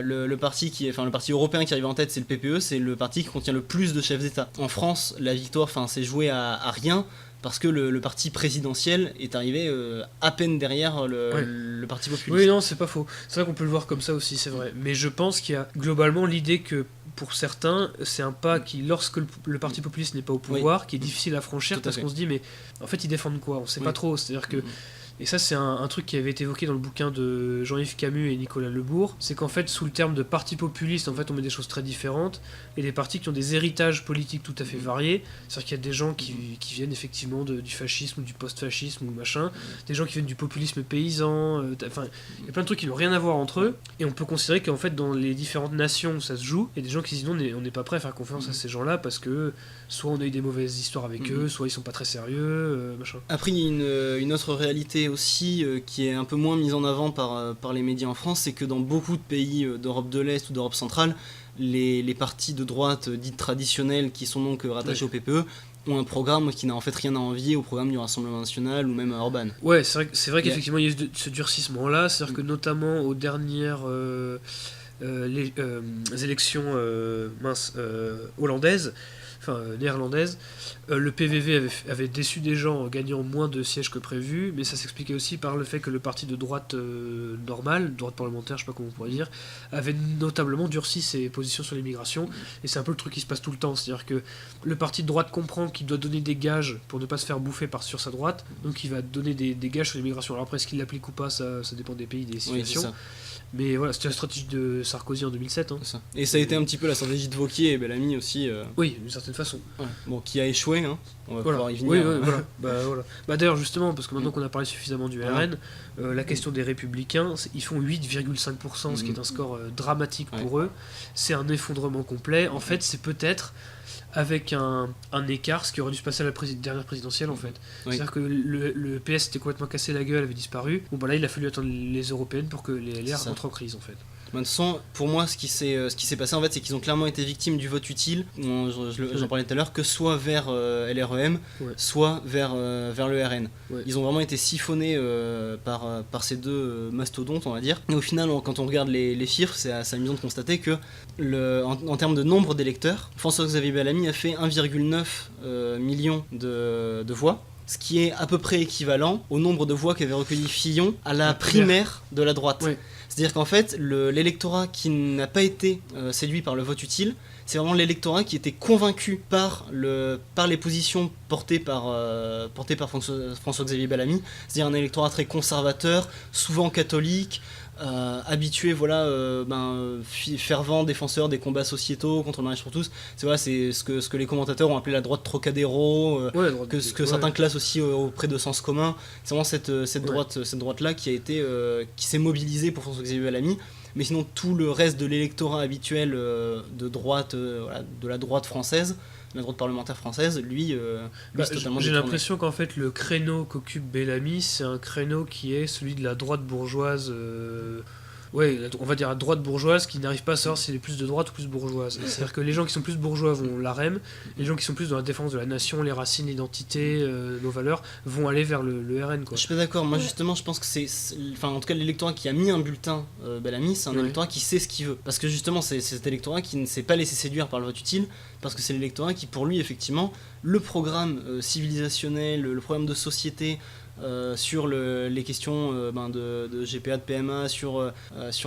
le parti européen qui arrive en tête, c'est le PPE, c'est le parti qui contient le plus de chefs d'État. En France, la victoire s'est jouée à rien. parce que le parti présidentiel est arrivé à peine derrière le parti populiste. Oui, non, c'est pas faux. C'est vrai qu'on peut le voir comme ça aussi, c'est vrai. Mais je pense qu'il y a globalement l'idée que pour certains, c'est un pas qui, lorsque le parti populiste n'est pas au pouvoir, qui est difficile à franchir, Tout à parce fait. qu'on se dit, mais en fait, ils défendent quoi? On sait pas trop. C'est-à-dire que. Et ça, c'est un truc qui avait été évoqué dans le bouquin de Jean-Yves Camus et Nicolas Lebourg. C'est qu'en fait, sous le terme de parti populiste, en fait, on met des choses très différentes. Et des partis qui ont des héritages politiques tout à fait variés. C'est-à-dire qu'il y a des gens qui viennent effectivement du fascisme ou du post-fascisme ou machin. Des gens qui viennent du populisme paysan. Enfin, il y a plein de trucs qui n'ont rien à voir entre eux. Et on peut considérer qu'en fait, dans les différentes nations où ça se joue, il y a des gens qui disent non, on n'est pas prêt à faire confiance à ces gens-là parce que soit on a eu des mauvaises histoires avec eux, soit ils sont pas très sérieux, machin. Après, il y a une autre réalité aussi qui est un peu moins mise en avant par les médias en France, c'est que dans beaucoup de pays d'Europe de l'Est ou d'Europe centrale, les partis de droite dites traditionnels qui sont donc rattachés au PPE ont un programme qui n'a en fait rien à envier au programme du Rassemblement National ou même à Orban. Ouais, c'est vrai qu'effectivement il y a eu ce durcissement-là, c'est-à-dire que notamment aux dernières les élections hollandaises, néerlandaise, le PVV avait déçu des gens en gagnant moins de sièges que prévu, mais ça s'expliquait aussi par le fait que le parti de droite normale, droite parlementaire, je sais pas comment on pourrait dire, avait notablement durci ses positions sur l'immigration, et c'est un peu le truc qui se passe tout le temps, c'est-à-dire que le parti de droite comprend qu'il doit donner des gages pour ne pas se faire bouffer sur sa droite, donc il va donner des gages sur l'immigration. Alors après, est-ce qu'il l'applique ou pas, ça dépend des pays, des situations. Oui, mais voilà, c'était la stratégie de Sarkozy en 2007. Hein. Ça. Et ça a été un petit peu la stratégie de Wauquiez et Bellamy aussi. Oui, d'une certaine façon. Ouais. Bon, qui a échoué, hein. On va pouvoir y venir. Oui, voilà. D'ailleurs, justement, parce que maintenant qu'on a parlé suffisamment du RN, la question des Républicains, ils font 8,5%, ce qui est un score dramatique pour eux. C'est un effondrement complet. En fait, c'est peut-être avec un écart, ce qui aurait dû se passer à la dernière présidentielle en fait. C'est-à-dire que le PS était complètement cassé la gueule, avait disparu. Bon bah là il a fallu attendre les européennes pour que les LR rentrent en crise en fait. De toute façon, pour moi, ce qui s'est passé en fait, c'est qu'ils ont clairement été victimes du vote utile. J'en parlais tout à l'heure, que soit vers LREM, soit vers le RN. Ouais. Ils ont vraiment été siphonnés par ces deux mastodontes, on va dire. Et au final, quand on regarde les chiffres, c'est assez amusant de constater que en termes de nombre d'électeurs, François-Xavier Bellamy a fait 1,9 million de voix. Ce qui est à peu près équivalent au nombre de voix qu'avait recueilli Fillon à la primaire de la droite. Ouais. C'est-à-dire qu'en fait, l'électorat qui n'a pas été séduit par le vote utile, c'est vraiment l'électorat qui était convaincu par les positions portées par François-Xavier Bellamy, c'est-à-dire un électorat très conservateur, souvent catholique, habitué, fervent défenseur des combats sociétaux contre le mariage pour tous. C'est ce que les commentateurs ont appelé la droite Trocadéro, ce que certains classent aussi auprès de Sens commun. C'est vraiment cette droite-là qui s'est mobilisée pour François-Xavier Bellamy. Mais sinon, tout le reste de l'électorat habituel de droite, de la droite française, la droite parlementaire française, lui c'est totalement j'ai l'impression qu'en fait, le créneau qu'occupe Bellamy, c'est un créneau qui est celui de la droite bourgeoise. On va dire la droite bourgeoise qui n'arrive pas à savoir si elle est plus de droite ou plus bourgeoise. C'est-à-dire que les gens qui sont plus bourgeois vont l'AREM, les gens qui sont plus dans la défense de la nation, les racines, l'identité, nos valeurs, vont aller vers le RN. Quoi. Je suis pas d'accord, moi justement je pense que en tout cas l'électorat qui a mis un bulletin Bellamy, c'est un électorat qui sait ce qu'il veut. Parce que justement c'est cet électorat qui ne s'est pas laissé séduire par le vote utile, parce que c'est l'électorat qui pour lui effectivement, le programme civilisationnel, le programme de société, sur les questions de GPA, de PMA, sur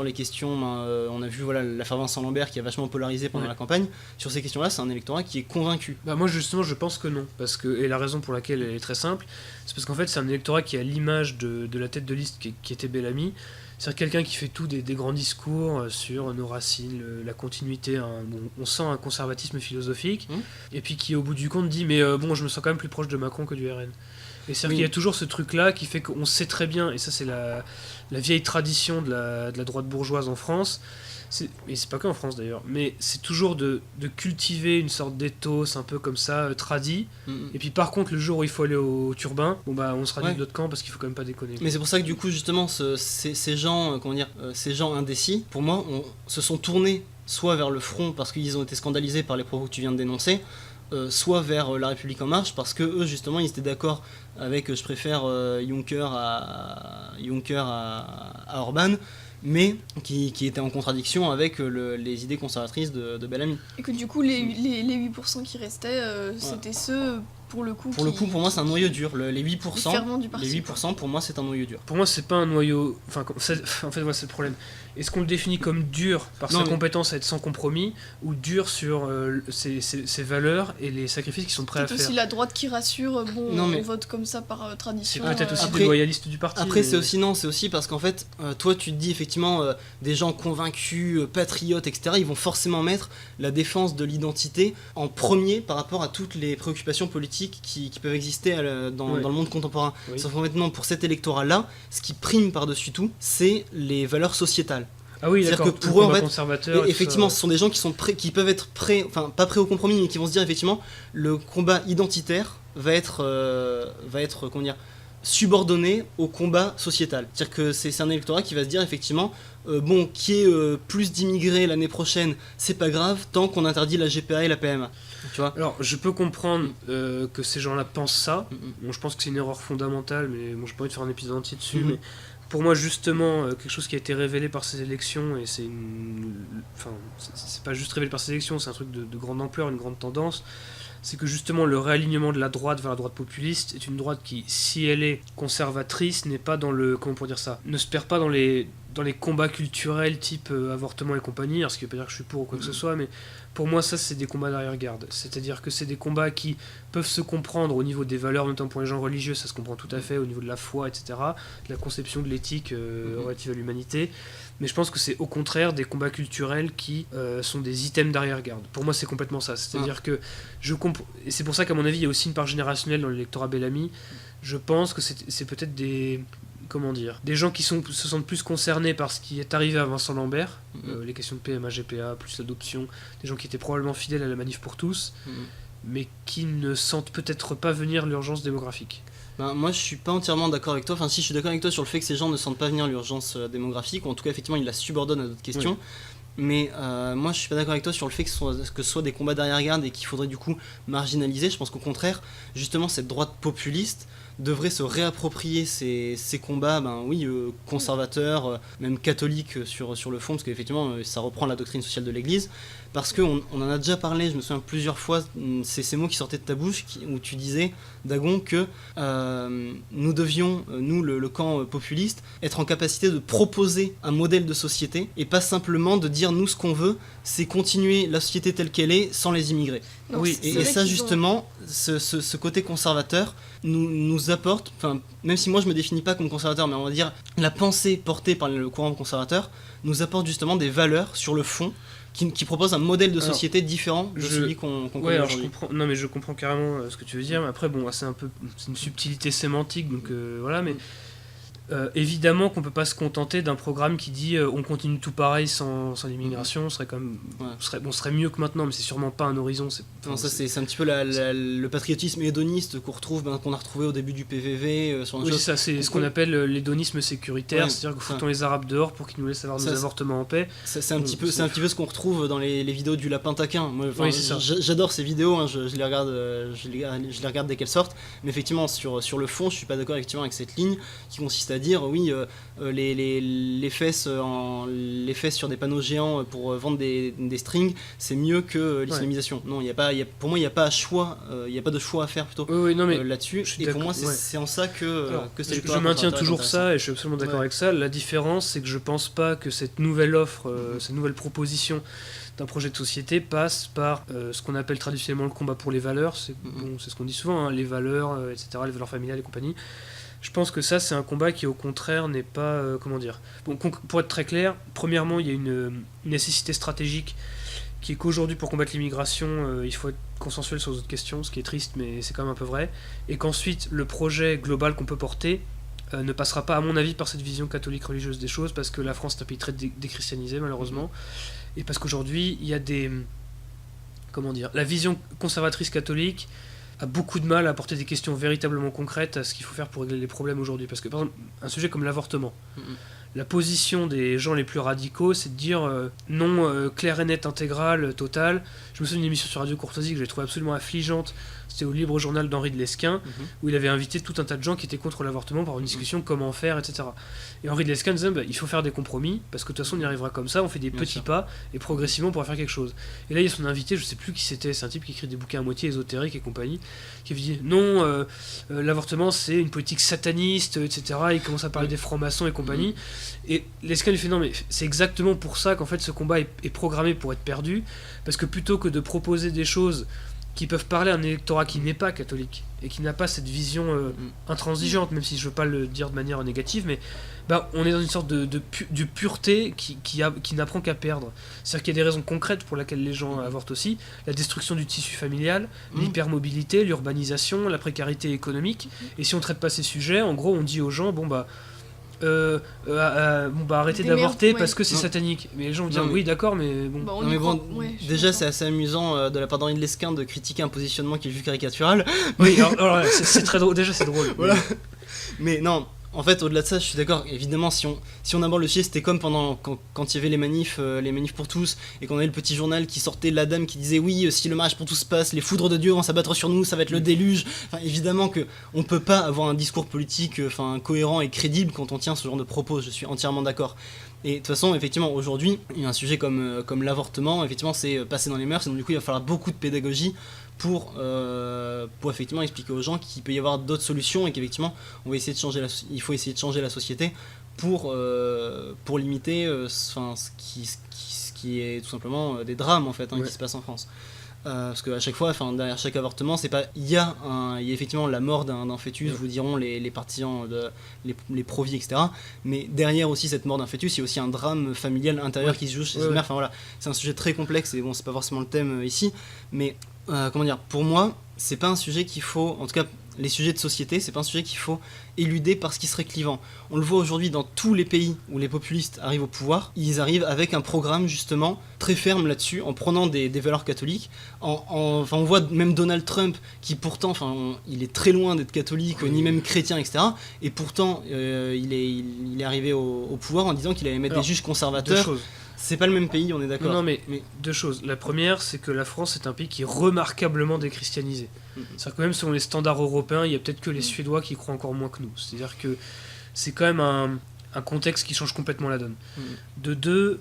les questions, on a vu l'affaire Vincent Lambert qui a vachement polarisé pendant la campagne. Sur ces questions-là, c'est un électorat qui est convaincu. Moi justement, je pense que non, et la raison pour laquelle elle est très simple, c'est parce qu'en fait c'est un électorat qui a l'image de la tête de liste qui était Bellamy. C'est quelqu'un qui fait tout des grands discours sur nos racines, la continuité, on sent un conservatisme philosophique, et puis qui au bout du compte dit mais je me sens quand même plus proche de Macron que du RN. Et c'est-à-dire qu'il y a toujours ce truc-là qui fait qu'on sait très bien, et ça c'est la vieille tradition de la droite bourgeoise en France, et c'est pas que en France d'ailleurs, mais c'est toujours de cultiver une sorte d'éthos un peu comme ça, tradit, et puis par contre le jour où il faut aller au turbin, on sera dit de l'autre camp parce qu'il faut quand même pas déconner. Mais c'est pour ça que du coup justement ces gens indécis, pour moi, se sont tournés soit vers le front parce qu'ils ont été scandalisés par les propos que tu viens de dénoncer, soit vers La République En Marche, parce que eux justement ils étaient d'accord avec je préfère Juncker à Orban, mais qui était en contradiction avec les idées conservatrices de Bellamy. Et que du coup les 8% qui restaient, c'était ceux pour le coup. Pour moi, c'est un noyau dur. Les 8%, les fervents du parti, les 8% pour moi, c'est un noyau dur. Pour moi, c'est pas un noyau. Enfin, en fait, voilà, c'est le problème. Est-ce qu'on le définit comme dur par sa compétence à être sans compromis, ou dur sur ses valeurs et les sacrifices qu'ils sont prêts à faire? C'est aussi la droite qui rassure, on vote comme ça par tradition. C'est peut-être aussi des loyalistes du parti. Après, c'est aussi parce qu'en fait, toi, tu te dis effectivement, des gens convaincus, patriotes, etc., ils vont forcément mettre la défense de l'identité en premier par rapport à toutes les préoccupations politiques qui peuvent exister dans le monde contemporain. Oui. Sauf que maintenant, pour cet électorat-là, ce qui prime par-dessus tout, c'est les valeurs sociétales. Ah oui, d'accord. C'est-à-dire que pour eux, en fait, conservateur, effectivement, ce sont des gens qui peuvent être prêts, enfin pas prêts au compromis, mais qui vont se dire effectivement, le combat identitaire va être comment dire, subordonné au combat sociétal. C'est-à-dire que c'est un électorat qui va se dire effectivement, qu'il y ait plus d'immigrés l'année prochaine, c'est pas grave, tant qu'on interdit la GPA et la PMA. Tu vois. Alors, je peux comprendre que ces gens-là pensent ça. Bon, je pense que c'est une erreur fondamentale, mais bon, j'ai pas envie de faire un épisode entier dessus. Mais pour moi, justement, quelque chose qui a été révélé par ces élections, et c'est pas juste révélé par ces élections, c'est un truc de grande ampleur, une grande tendance, c'est que justement le réalignement de la droite vers la droite populiste est une droite qui, si elle est conservatrice, n'est pas dans le, comment pour dire ça, ne se perd pas dans les combats culturels type avortement et compagnie, alors ce qui veut pas dire que je suis pour ou quoi que ce soit, mais pour moi ça c'est des combats d'arrière-garde, c'est-à-dire que c'est des combats qui peuvent se comprendre au niveau des valeurs, notamment pour les gens religieux, ça se comprend tout à fait, au niveau de la foi, etc., de la conception de l'éthique relative à l'humanité, mais je pense que c'est au contraire des combats culturels qui sont des items d'arrière-garde. Pour moi c'est complètement ça, c'est-à-dire que et c'est pour ça qu'à mon avis il y a aussi une part générationnelle dans l'électorat Bellamy. Je pense que c'est peut-être des gens qui se sentent plus concernés par ce qui est arrivé à Vincent Lambert, les questions de PMA, GPA, plus l'adoption, des gens qui étaient probablement fidèles à la manif pour tous, mais qui ne sentent peut-être pas venir l'urgence démographique. Moi je suis pas entièrement d'accord avec toi, enfin si je suis d'accord avec toi sur le fait que ces gens ne sentent pas venir l'urgence démographique, ou en tout cas effectivement ils la subordonnent à d'autres questions, mais moi je suis pas d'accord avec toi sur le fait que ce soit des combats d'arrière-garde et qu'il faudrait du coup marginaliser. Je pense qu'au contraire, justement cette droite populiste devrait se réapproprier ces combats conservateurs, même catholiques sur le fond, parce qu'effectivement ça reprend la doctrine sociale de l'Église, parce qu'on en a déjà parlé, je me souviens plusieurs fois, c'est ces mots qui sortaient de ta bouche, où tu disais, Dagon, que nous devions, nous le camp populiste, être en capacité de proposer un modèle de société, et pas simplement de dire nous ce qu'on veut, c'est continuer la société telle qu'elle est sans les immigrés. Non, oui, et ça justement, ce côté conservateur nous apporte, enfin même si moi je me définis pas comme conservateur, mais on va dire la pensée portée par le courant conservateur nous apporte justement des valeurs sur le fond qui propose un modèle de société différent de celui qu'on connaît aujourd'hui. Non mais je comprends carrément ce que tu veux dire, mais après bon c'est une subtilité sémantique, donc voilà, mais évidemment qu'on peut pas se contenter d'un programme qui dit on continue tout pareil sans l'immigration, serait quand même serait mieux que maintenant, mais c'est sûrement pas un horizon. C'est un petit peu le patriotisme hédoniste qu'on a retrouvé au début du PVV ça c'est ce qu'on appelle l'hédonisme sécuritaire, c'est-à-dire que foutons les Arabes dehors pour qu'ils nous laissent avoir nos avortements en paix. C'est un petit peu ce qu'on retrouve dans les vidéos du lapin taquin. Moi, j'adore ces vidéos, je les regarde dès qu'elles sortent, mais effectivement sur le fond je suis pas d'accord effectivement avec cette ligne qui consiste à dire les fesses sur des panneaux géants pour vendre des strings, c'est mieux que l'islamisation. Non, pour moi il n'y a pas de choix à faire plutôt là-dessus, et pour moi c'est en ça que c'est je maintiens toujours ça, et je suis absolument d'accord avec ça. La différence c'est que je pense pas que cette nouvelle offre, cette nouvelle proposition d'un projet de société passe par ce qu'on appelle traditionnellement le combat pour les valeurs, c'est ce qu'on dit souvent, les valeurs, etc., les valeurs familiales et compagnie. Je pense que ça, c'est un combat qui, au contraire, n'est pas... Bon, pour être très clair, premièrement, il y a une nécessité stratégique qui est qu'aujourd'hui, pour combattre l'immigration, il faut être consensuel sur d'autres questions, ce qui est triste, mais c'est quand même un peu vrai. Et qu'ensuite, le projet global qu'on peut porter ne passera pas, à mon avis, par cette vision catholique religieuse des choses, parce que la France est un pays très déchristianisé, malheureusement. Et parce qu'aujourd'hui, il y a des... La vision conservatrice catholique a beaucoup de mal à apporter des questions véritablement concrètes à ce qu'il faut faire pour régler les problèmes aujourd'hui. Parce que, par exemple, un sujet comme l'avortement. la position des gens les plus radicaux, c'est de dire non clair et net, intégral, total. Je me souviens d'une émission sur Radio Courtoisie que j'ai trouvée absolument affligeante. C'était au Libre Journal d'Henri de Lesquen, où il avait invité tout un tas de gens qui étaient contre l'avortement pour une discussion comment faire, etc. Et Henri de Lesquen disait il faut faire des compromis, parce que de toute façon on y arrivera comme ça, on fait des petits pas, et progressivement on pourra faire quelque chose. Et là il y a son invité, je sais plus qui c'était, c'est un type qui écrit des bouquins à moitié ésotériques et compagnie, qui dit non, l'avortement c'est une politique sataniste, etc. Il commence à parler des francs-maçons et compagnie. Et Lesquen lui fait non mais c'est exactement pour ça qu'en fait ce combat est programmé pour être perdu, parce que plutôt que de proposer des choses qui peuvent parler à un électorat qui n'est pas catholique et qui n'a pas cette vision intransigeante, même si je veux pas le dire de manière négative, mais on est dans une sorte de pureté qui n'apprend qu'à perdre. C'est-à-dire qu'il y a des raisons concrètes pour lesquelles les gens avortent aussi: la destruction du tissu familial, l'hypermobilité, l'urbanisation, la précarité économique. Et si on traite pas ces sujets, en gros on dit aux gens arrêtez d'avorter parce que c'est satanique. Mais les gens vont dire oui d'accord mais bon. Déjà c'est assez amusant de la part d'Henri de Lesquen de critiquer un positionnement qui est juste caricatural. Oui, alors c'est très drôle, déjà c'est drôle. Voilà. Mais non, en fait au-delà de ça je suis d'accord, évidemment si on aborde le sujet, c'était comme quand il y avait les manifs pour tous, et qu'on avait le petit journal qui sortait, la dame qui disait oui si le mariage pour tous passe, les foudres de Dieu vont s'abattre sur nous, ça va être le déluge. Enfin évidemment que on peut pas avoir un discours politique cohérent et crédible quand on tient ce genre de propos, je suis entièrement d'accord. Et de toute façon, effectivement, aujourd'hui, il y a un sujet comme l'avortement, effectivement, c'est passé dans les mœurs, et donc du coup, il va falloir beaucoup de pédagogie pour effectivement expliquer aux gens qu'il peut y avoir d'autres solutions, et qu'effectivement, il faut essayer de changer la société pour limiter ce qui est tout simplement des drames, en fait, qui se passent en France. Parce qu'à chaque fois, derrière chaque avortement, c'est pas il y a effectivement la mort d'un fœtus, vous diront les partisans les pro-vie, etc. Mais derrière aussi cette mort d'un fœtus, il y a aussi un drame familial intérieur qui se joue chez cette mère. Enfin voilà, c'est un sujet très complexe et bon, c'est pas forcément le thème ici, mais pour moi, c'est pas un sujet qu'il faut, en tout cas les sujets de société, c'est pas un sujet qu'il faut éluder parce qu'il serait clivant. On le voit aujourd'hui dans tous les pays où les populistes arrivent au pouvoir, ils arrivent avec un programme justement très ferme là-dessus, en prenant des valeurs catholiques. On voit même Donald Trump qui pourtant, il est très loin d'être catholique, ni même chrétien, etc. Et pourtant, il est arrivé au pouvoir en disant qu'il allait mettre des juges conservateurs. C'est pas le même pays, on est d'accord. Non, mais deux choses. La première, c'est que la France est un pays qui est remarquablement déchristianisé. C'est-à-dire que même selon les standards européens, il y a peut-être que les Suédois qui croient encore moins que nous. C'est-à-dire que c'est quand même un contexte qui change complètement la donne. De deux,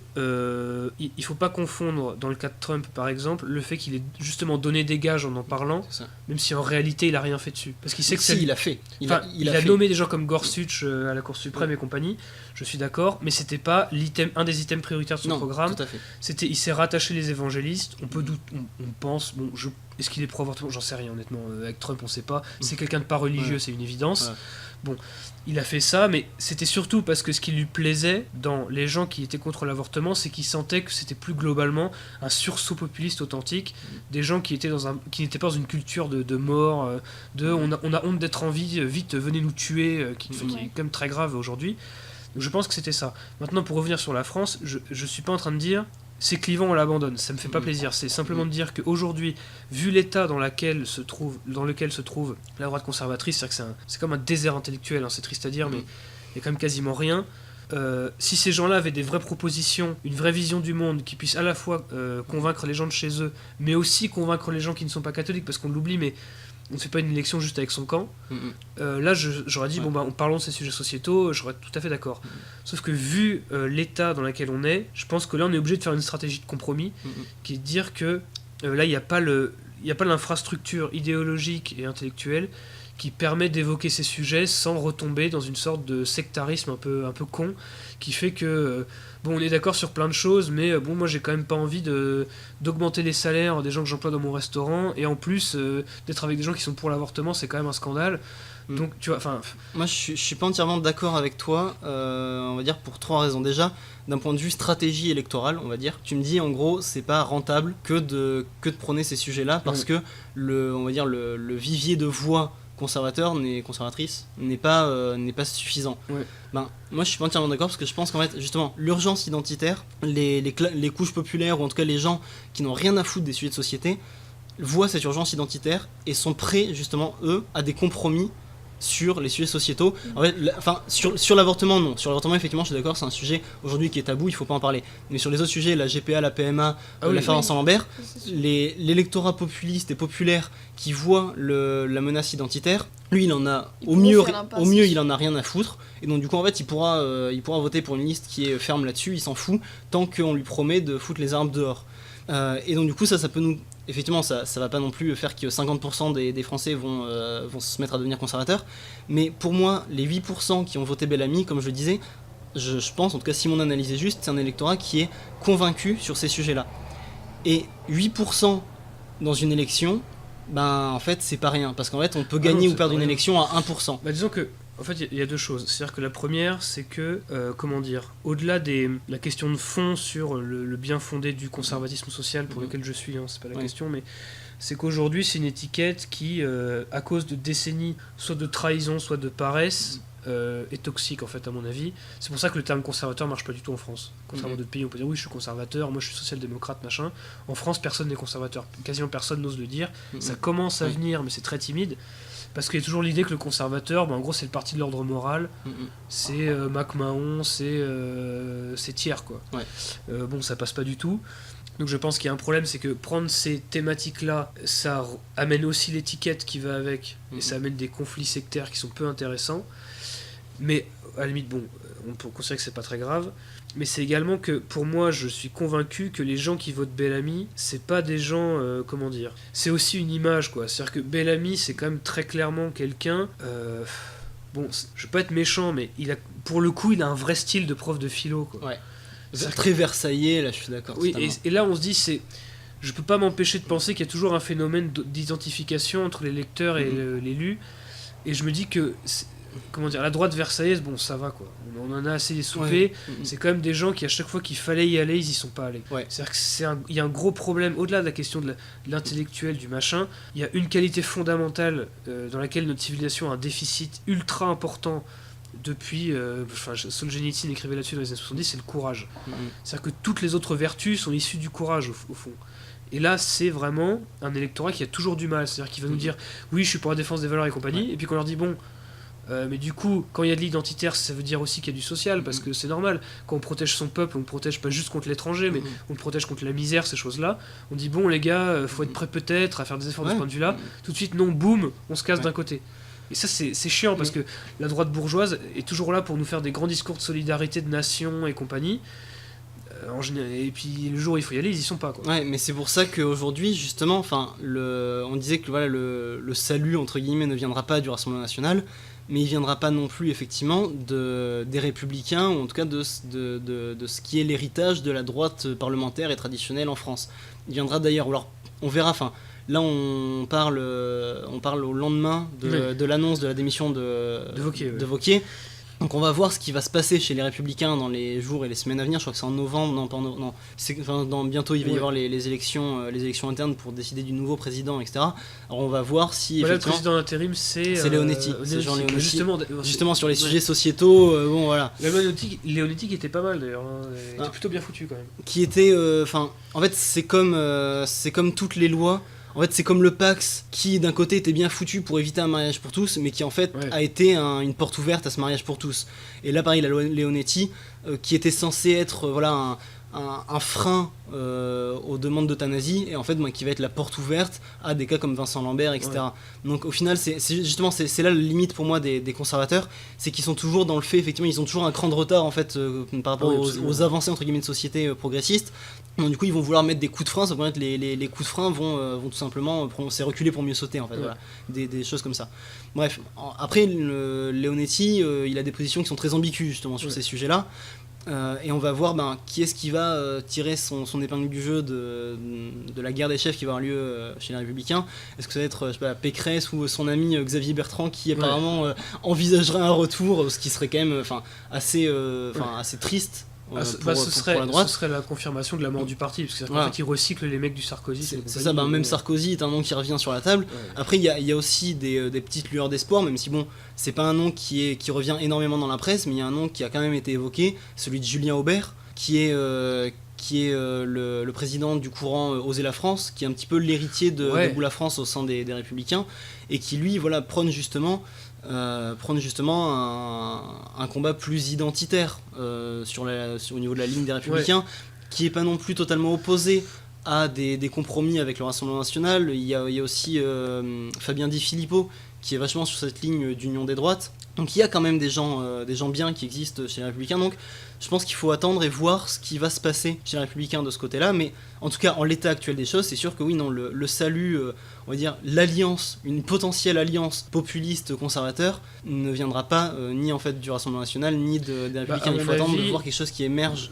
il faut pas confondre, dans le cas de Trump par exemple, le fait qu'il ait justement donné des gages en parlant, même si en réalité il a rien fait dessus. Parce qu'il sait que il a fait. Il a nommé des gens comme Gorsuch à la Cour suprême et compagnie, je suis d'accord, mais c'était pas un des items prioritaires de son programme. Tout à fait. Il s'est rattaché les évangélistes, on pense, est-ce qu'il est pro-avortement ? J'en sais rien honnêtement, avec Trump on sait pas, c'est quelqu'un de pas religieux, c'est une évidence. Ouais. Bon, il a fait ça, mais c'était surtout parce que ce qui lui plaisait dans les gens qui étaient contre l'avortement, c'est qu'il sentait que c'était plus globalement un sursaut populiste authentique, des gens qui n'étaient pas dans une culture de mort, on a honte d'être en vie, vite venez nous tuer, qui est quand même très grave aujourd'hui. Donc je pense que c'était ça. Maintenant, pour revenir sur la France, je suis pas en train de dire c'est clivant, on l'abandonne, ça me fait pas plaisir. C'est simplement de dire qu'aujourd'hui, vu l'état dans lequel se trouve la droite conservatrice, c'est comme un désert intellectuel, c'est triste à dire, mais il y a quand même quasiment rien. Si ces gens-là avaient des vraies propositions, une vraie vision du monde, qui puisse à la fois convaincre les gens de chez eux, mais aussi convaincre les gens qui ne sont pas catholiques, parce qu'on l'oublie, mais on ne fait pas une élection juste avec son camp. Là, j'aurais dit, en parlant de ces sujets sociétaux, j'aurais tout à fait d'accord. Sauf que vu l'état dans lequel on est, je pense que là, on est obligé de faire une stratégie de compromis, qui est de dire que là, il n'y a pas l'infrastructure idéologique et intellectuelle qui permet d'évoquer ces sujets sans retomber dans une sorte de sectarisme un peu con, qui fait que on est d'accord sur plein de choses, mais moi j'ai quand même pas envie d'augmenter les salaires des gens que j'emploie dans mon restaurant, et en plus d'être avec des gens qui sont pour l'avortement, c'est quand même un scandale. Donc tu vois, moi je suis pas entièrement d'accord avec toi, on va dire pour trois raisons. Déjà, d'un point de vue stratégie électorale, on va dire, tu me dis en gros c'est pas rentable que de prôner ces sujets-là, parce que le vivier de voix conservatrice n'est pas suffisant. Moi je suis pas entièrement d'accord, parce que je pense qu'en fait justement l'urgence identitaire, les couches populaires, ou en tout cas les gens qui n'ont rien à foutre des sujets de société, voient cette urgence identitaire et sont prêts justement eux à des compromis sur les sujets sociétaux. En fait, sur l'avortement, non. Sur l'avortement, effectivement, je suis d'accord, c'est un sujet aujourd'hui qui est tabou, il faut pas en parler. Mais sur les autres sujets, la GPA, la PMA, l'affaire Vincent Lambert, l'électorat populiste et populaire qui voit la menace identitaire, lui, il en a au mieux, il en a rien à foutre. Et donc, du coup, en fait, il pourra voter pour une liste qui est ferme là-dessus, il s'en fout, tant qu'on lui promet de foutre les armes dehors. Et donc, du coup, ça peut nous. Effectivement, ça va pas non plus faire que 50% des Français vont se mettre à devenir conservateurs. Mais pour moi, les 8% qui ont voté Bellamy, comme je le disais, je pense, en tout cas si mon analyse est juste, c'est un électorat qui est convaincu sur ces sujets-là. Et 8% dans une élection, en fait, c'est pas rien. Parce qu'en fait, on peut gagner ou perdre une élection à 1%. Disons que en fait, il y a deux choses. C'est-à-dire que la première, c'est que, au-delà de la question de fond sur le bien fondé du conservatisme social pour lequel je suis, c'est pas la question, mais c'est qu'aujourd'hui, c'est une étiquette qui, à cause de décennies, soit de trahison, soit de paresse, est toxique, en fait, à mon avis. C'est pour ça que le terme conservateur marche pas du tout en France. Contrairement à d'autres pays, on peut dire oui, je suis conservateur, moi je suis social-démocrate, machin. En France, personne n'est conservateur. Quasiment personne n'ose le dire. Ça commence à venir, mais c'est très timide. Parce qu'il y a toujours l'idée que le conservateur, en gros, c'est le parti de l'ordre moral, c'est MacMahon, c'est Thiers, quoi. Ça passe pas du tout. Donc je pense qu'il y a un problème, c'est que prendre ces thématiques-là, ça amène aussi l'étiquette qui va avec, et ça amène des conflits sectaires qui sont peu intéressants. Mais à la limite, on peut considérer que c'est pas très grave. Mais c'est également que, pour moi, je suis convaincu que les gens qui votent Bellamy, c'est pas des gens, c'est aussi une image, quoi. C'est-à-dire que Bellamy, c'est quand même très clairement quelqu'un... je vais pas être méchant, mais pour le coup, il a un vrai style de prof de philo, quoi. Ouais. Très versaillais, là, je suis d'accord. Oui, et là, on se dit, je peux pas m'empêcher de penser qu'il y a toujours un phénomène d'identification entre les lecteurs et l'élu. Et je me dis que... la droite versaillaise, ça va, quoi. On en a assez des soupers. C'est quand même des gens qui, à chaque fois qu'il fallait y aller, ils y sont pas allés. C'est-à-dire qu'il y a un gros problème, au-delà de la question de l'intellectuel, du machin, il y a une qualité fondamentale dans laquelle notre civilisation a un déficit ultra important depuis... Solzhenitsyn écrivait là-dessus dans les années 70, c'est le courage. C'est-à-dire que toutes les autres vertus sont issues du courage, au fond. Et là, c'est vraiment un électorat qui a toujours du mal. C'est-à-dire qu'il va nous dire, oui, je suis pour la défense des valeurs et compagnie, et puis qu'on leur dit, mais du coup, quand il y a de l'identitaire, ça veut dire aussi qu'il y a du social, parce que c'est normal. Quand on protège son peuple, on ne protège pas juste contre l'étranger, mais on le protège contre la misère, ces choses-là. On dit, les gars, faut être prêt peut-être à faire des efforts de ce point de vue-là. Tout de suite, non, boum, on se casse d'un côté. Et ça, c'est chiant, parce que la droite bourgeoise est toujours là pour nous faire des grands discours de solidarité, de nation et compagnie. Et puis le jour où il faut y aller, ils y sont pas, quoi. Ouais, mais c'est pour ça qu'aujourd'hui, justement, on disait que le salut, entre guillemets, ne viendra pas du Rassemblement National, mais il viendra pas non plus, effectivement, des Républicains, ou en tout cas de ce qui est l'héritage de la droite parlementaire et traditionnelle en France. Il viendra d'ailleurs, alors on verra, là on parle au lendemain de l'annonce de la démission de Wauquiez. Donc on va voir ce qui va se passer chez les Républicains dans les jours et les semaines à venir. Je crois que c'est en novembre, bientôt il va y avoir les élections internes pour décider du nouveau président, etc. Alors on va voir si le président d'intérim c'est Leonetti, c'est Jean Leonetti. Justement sur les sujets sociétaux, voilà. Leonetti qui était pas mal d'ailleurs, il était plutôt bien foutu quand même. Qui était, en fait c'est comme toutes les lois. En fait, c'est comme le Pacs qui, d'un côté, était bien foutu pour éviter un mariage pour tous, mais qui, en fait, a été une porte ouverte à ce mariage pour tous. Et là, pareil, la loi Leonetti, qui était censée être un frein aux demandes d'euthanasie, et en fait, qui va être la porte ouverte à des cas comme Vincent Lambert, etc. Donc, au final, c'est là la limite pour moi des conservateurs, c'est qu'ils sont toujours dans le fait, effectivement, ils ont toujours un cran de retard, en fait, par rapport aux avancées, entre guillemets, de société progressiste. Donc, du coup, ils vont vouloir mettre des coups de frein, ça peut être les coups de frein vont tout simplement c'est reculer pour mieux sauter, en fait, voilà. Des choses comme ça. Bref, après, Leonetti, il a des positions qui sont très ambiguës, justement, sur ces sujets-là. Et on va voir qui est-ce qui va tirer son épingle du jeu de la guerre des chefs qui va avoir lieu chez les Républicains. Est-ce que ça va être Pécresse ou son ami Xavier Bertrand qui apparemment envisagerait un retour, ce qui serait quand même assez triste pour la droite. Ce serait la confirmation de la mort du parti, parce qu'en fait ils recyclent les mecs du Sarkozy. C'est ça, même Sarkozy est un nom qui revient sur la table. Après il y a aussi des petites lueurs d'espoir, même si c'est pas un nom qui revient énormément dans la presse, mais il y a un nom qui a quand même été évoqué, celui de Julien Aubert, qui est le président du courant Oser la France, qui est un petit peu l'héritier de Debout la France au sein des Républicains, et qui lui prône justement prendre justement un combat plus identitaire au niveau de la ligne des Républicains, qui est pas non plus totalement opposé à des compromis avec le Rassemblement National. Il y a aussi Fabien Di Filippo, qui est vachement sur cette ligne d'union des droites. Donc il y a quand même des gens bien qui existent chez les Républicains. Donc je pense qu'il faut attendre et voir ce qui va se passer chez les Républicains de ce côté-là. Mais en tout cas, en l'état actuel des choses, c'est sûr que oui, non, le salut, on va dire l'alliance, une potentielle alliance populiste-conservateur ne viendra pas ni en fait du Rassemblement National, ni des Républicains. Il faut attendre de voir quelque chose qui émerge.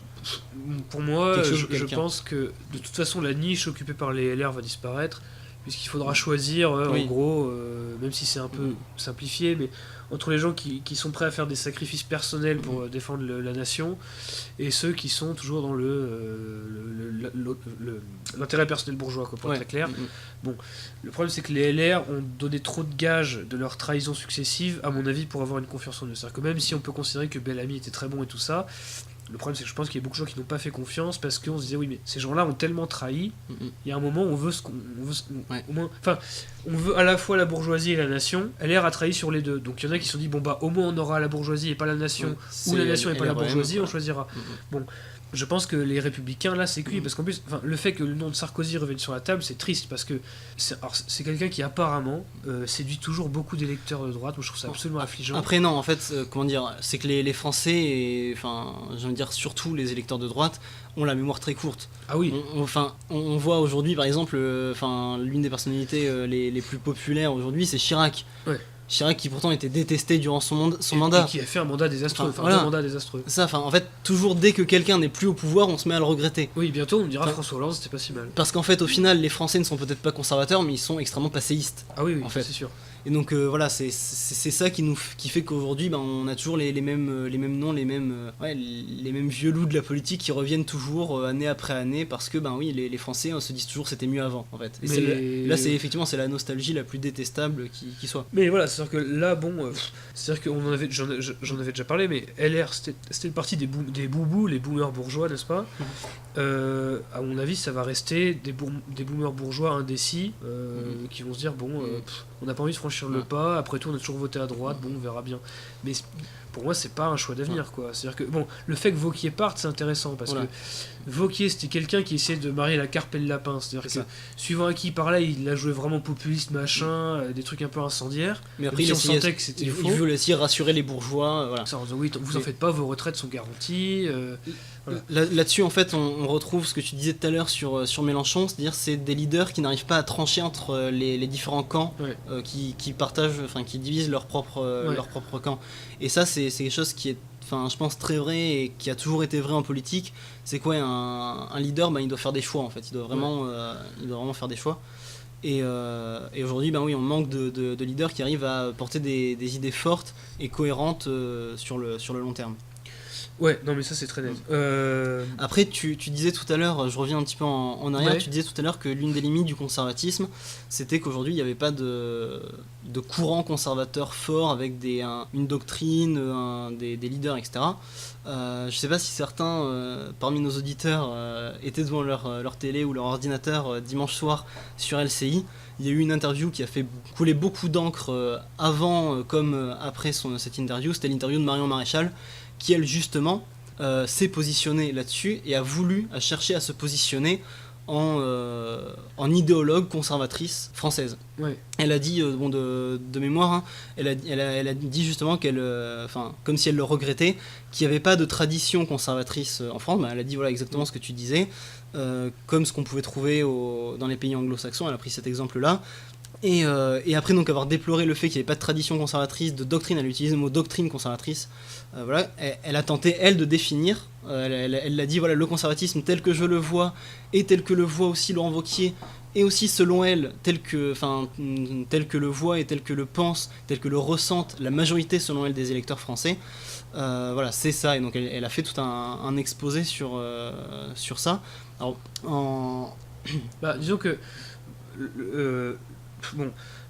Pour moi, je pense que de toute façon la niche occupée par les LR va disparaître, puisqu'il faudra choisir, en gros, même si c'est un peu simplifié, mais entre les gens qui sont prêts à faire des sacrifices personnels pour défendre la nation, et ceux qui sont toujours dans l'intérêt personnel bourgeois, quoi, pour être très clair. Bon, le problème c'est que les LR ont donné trop de gages de leurs trahisons successives, à mon avis, pour avoir une confiance en eux. C'est-à-dire que même si on peut considérer que Bellamy était très bon et tout ça, le problème c'est que je pense qu'il y a beaucoup de gens qui n'ont pas fait confiance parce qu'on se disait oui mais ces gens-là ont tellement trahi, il y a un moment où on veut au moins, enfin on veut à la fois la bourgeoisie et la nation. LR a trahi sur les deux, donc il y en a qui se sont dit bon bah au moins on aura la bourgeoisie et pas la nation, ou la nation et pas la bourgeoisie, on choisira. Bon, je pense que les Républicains là c'est cuit, parce qu'en plus le fait que le nom de Sarkozy revienne sur la table c'est triste, parce que c'est quelqu'un qui apparemment séduit toujours beaucoup d'électeurs de droite. Moi je trouve ça absolument affligeant. Après non, en fait comment dire, c'est que les Français, et enfin j'ai envie de dire surtout les électeurs de droite, ont la mémoire très courte. Ah oui. On voit aujourd'hui par exemple l'une des personnalités les plus populaires aujourd'hui c'est Chirac. Ouais. Chirac qui pourtant était détesté durant son mandat. Et qui a fait un mandat désastreux. Deux mandats désastreux. Ça, en fait, toujours dès que quelqu'un n'est plus au pouvoir, on se met à le regretter. Oui, bientôt on dira François Hollande, c'était pas si mal. Parce qu'en fait, au final, les Français ne sont peut-être pas conservateurs, mais ils sont extrêmement passéistes. Ah oui, en fait. C'est sûr. Et donc voilà, c'est ça qui fait qu'aujourd'hui, on a toujours les mêmes noms, les mêmes vieux loups de la politique qui reviennent toujours année après année, parce que oui, les Français se disent toujours c'était mieux avant, en fait. Et là, c'est effectivement c'est la nostalgie la plus détestable qui soit. Mais voilà, c'est-à-dire que là, c'est-à-dire que j'en avais déjà parlé, mais LR, c'était le parti des boubous, les boomers bourgeois, n'est-ce pas? À mon avis, ça va rester des boomers bourgeois indécis qui vont se dire on n'a pas envie de franchir le pas, après tout on a toujours voté à droite, on verra bien. Mais pour moi c'est pas un choix d'avenir, quoi. C'est-à-dire que le fait que Wauquiez parte c'est intéressant, parce que Wauquiez c'était quelqu'un qui essayait de marier la carpe et le lapin, c'est-à-dire que suivant à qui il parlait il a joué vraiment populiste machin, des trucs un peu incendiaire, mais après on sentait que c'était faux. Il veut aussi rassurer les bourgeois, voilà. Ça, en disant, oui, vous en faites pas, vos retraites sont garanties. Voilà. Là-dessus, en fait, on retrouve ce que tu disais tout à l'heure sur Mélenchon, c'est-à-dire c'est des leaders qui n'arrivent pas à trancher entre les différents camps, qui partagent, qui divisent leur propre camp. Et ça, c'est quelque chose qui est, je pense, très vrai et qui a toujours été vrai en politique. C'est quoi un leader, il doit faire des choix, en fait. Il doit vraiment faire des choix. Et aujourd'hui, oui, on manque de leaders qui arrivent à porter des idées fortes et cohérentes sur le long terme. Ouais, non mais ça c'est très net. Après, tu disais tout à l'heure, je reviens un petit peu en arrière, tu disais tout à l'heure que l'une des limites du conservatisme, c'était qu'aujourd'hui il n'y avait pas de courant conservateur fort avec une doctrine, des leaders, etc. Je sais pas si certains parmi nos auditeurs étaient devant leur télé ou leur ordinateur dimanche soir sur LCI. Il y a eu une interview qui a fait couler beaucoup d'encre avant comme après cette interview. C'était l'interview de Marion Maréchal, qui elle justement s'est positionnée là-dessus et a cherché à se positionner en idéologue conservatrice française. Ouais. Elle a dit, de mémoire, elle a dit justement qu'elle, comme si elle le regrettait, qu'il n'y avait pas de tradition conservatrice en France. Elle a dit exactement ce que tu disais, comme ce qu'on pouvait trouver dans les pays anglo-saxons. Elle a pris cet exemple-là. Et après donc avoir déploré le fait qu'il n'y avait pas de tradition conservatrice, de doctrine, elle utilise le mot doctrine conservatrice, elle a tenté elle de définir, elle l'a dit, le conservatisme tel que je le vois et tel que le voit aussi Laurent Wauquiez, et aussi selon elle tel que le voit et tel que le pense, tel que le ressentent la majorité selon elle des électeurs français. C'est ça, et donc elle a fait tout un exposé sur ça. Alors disons que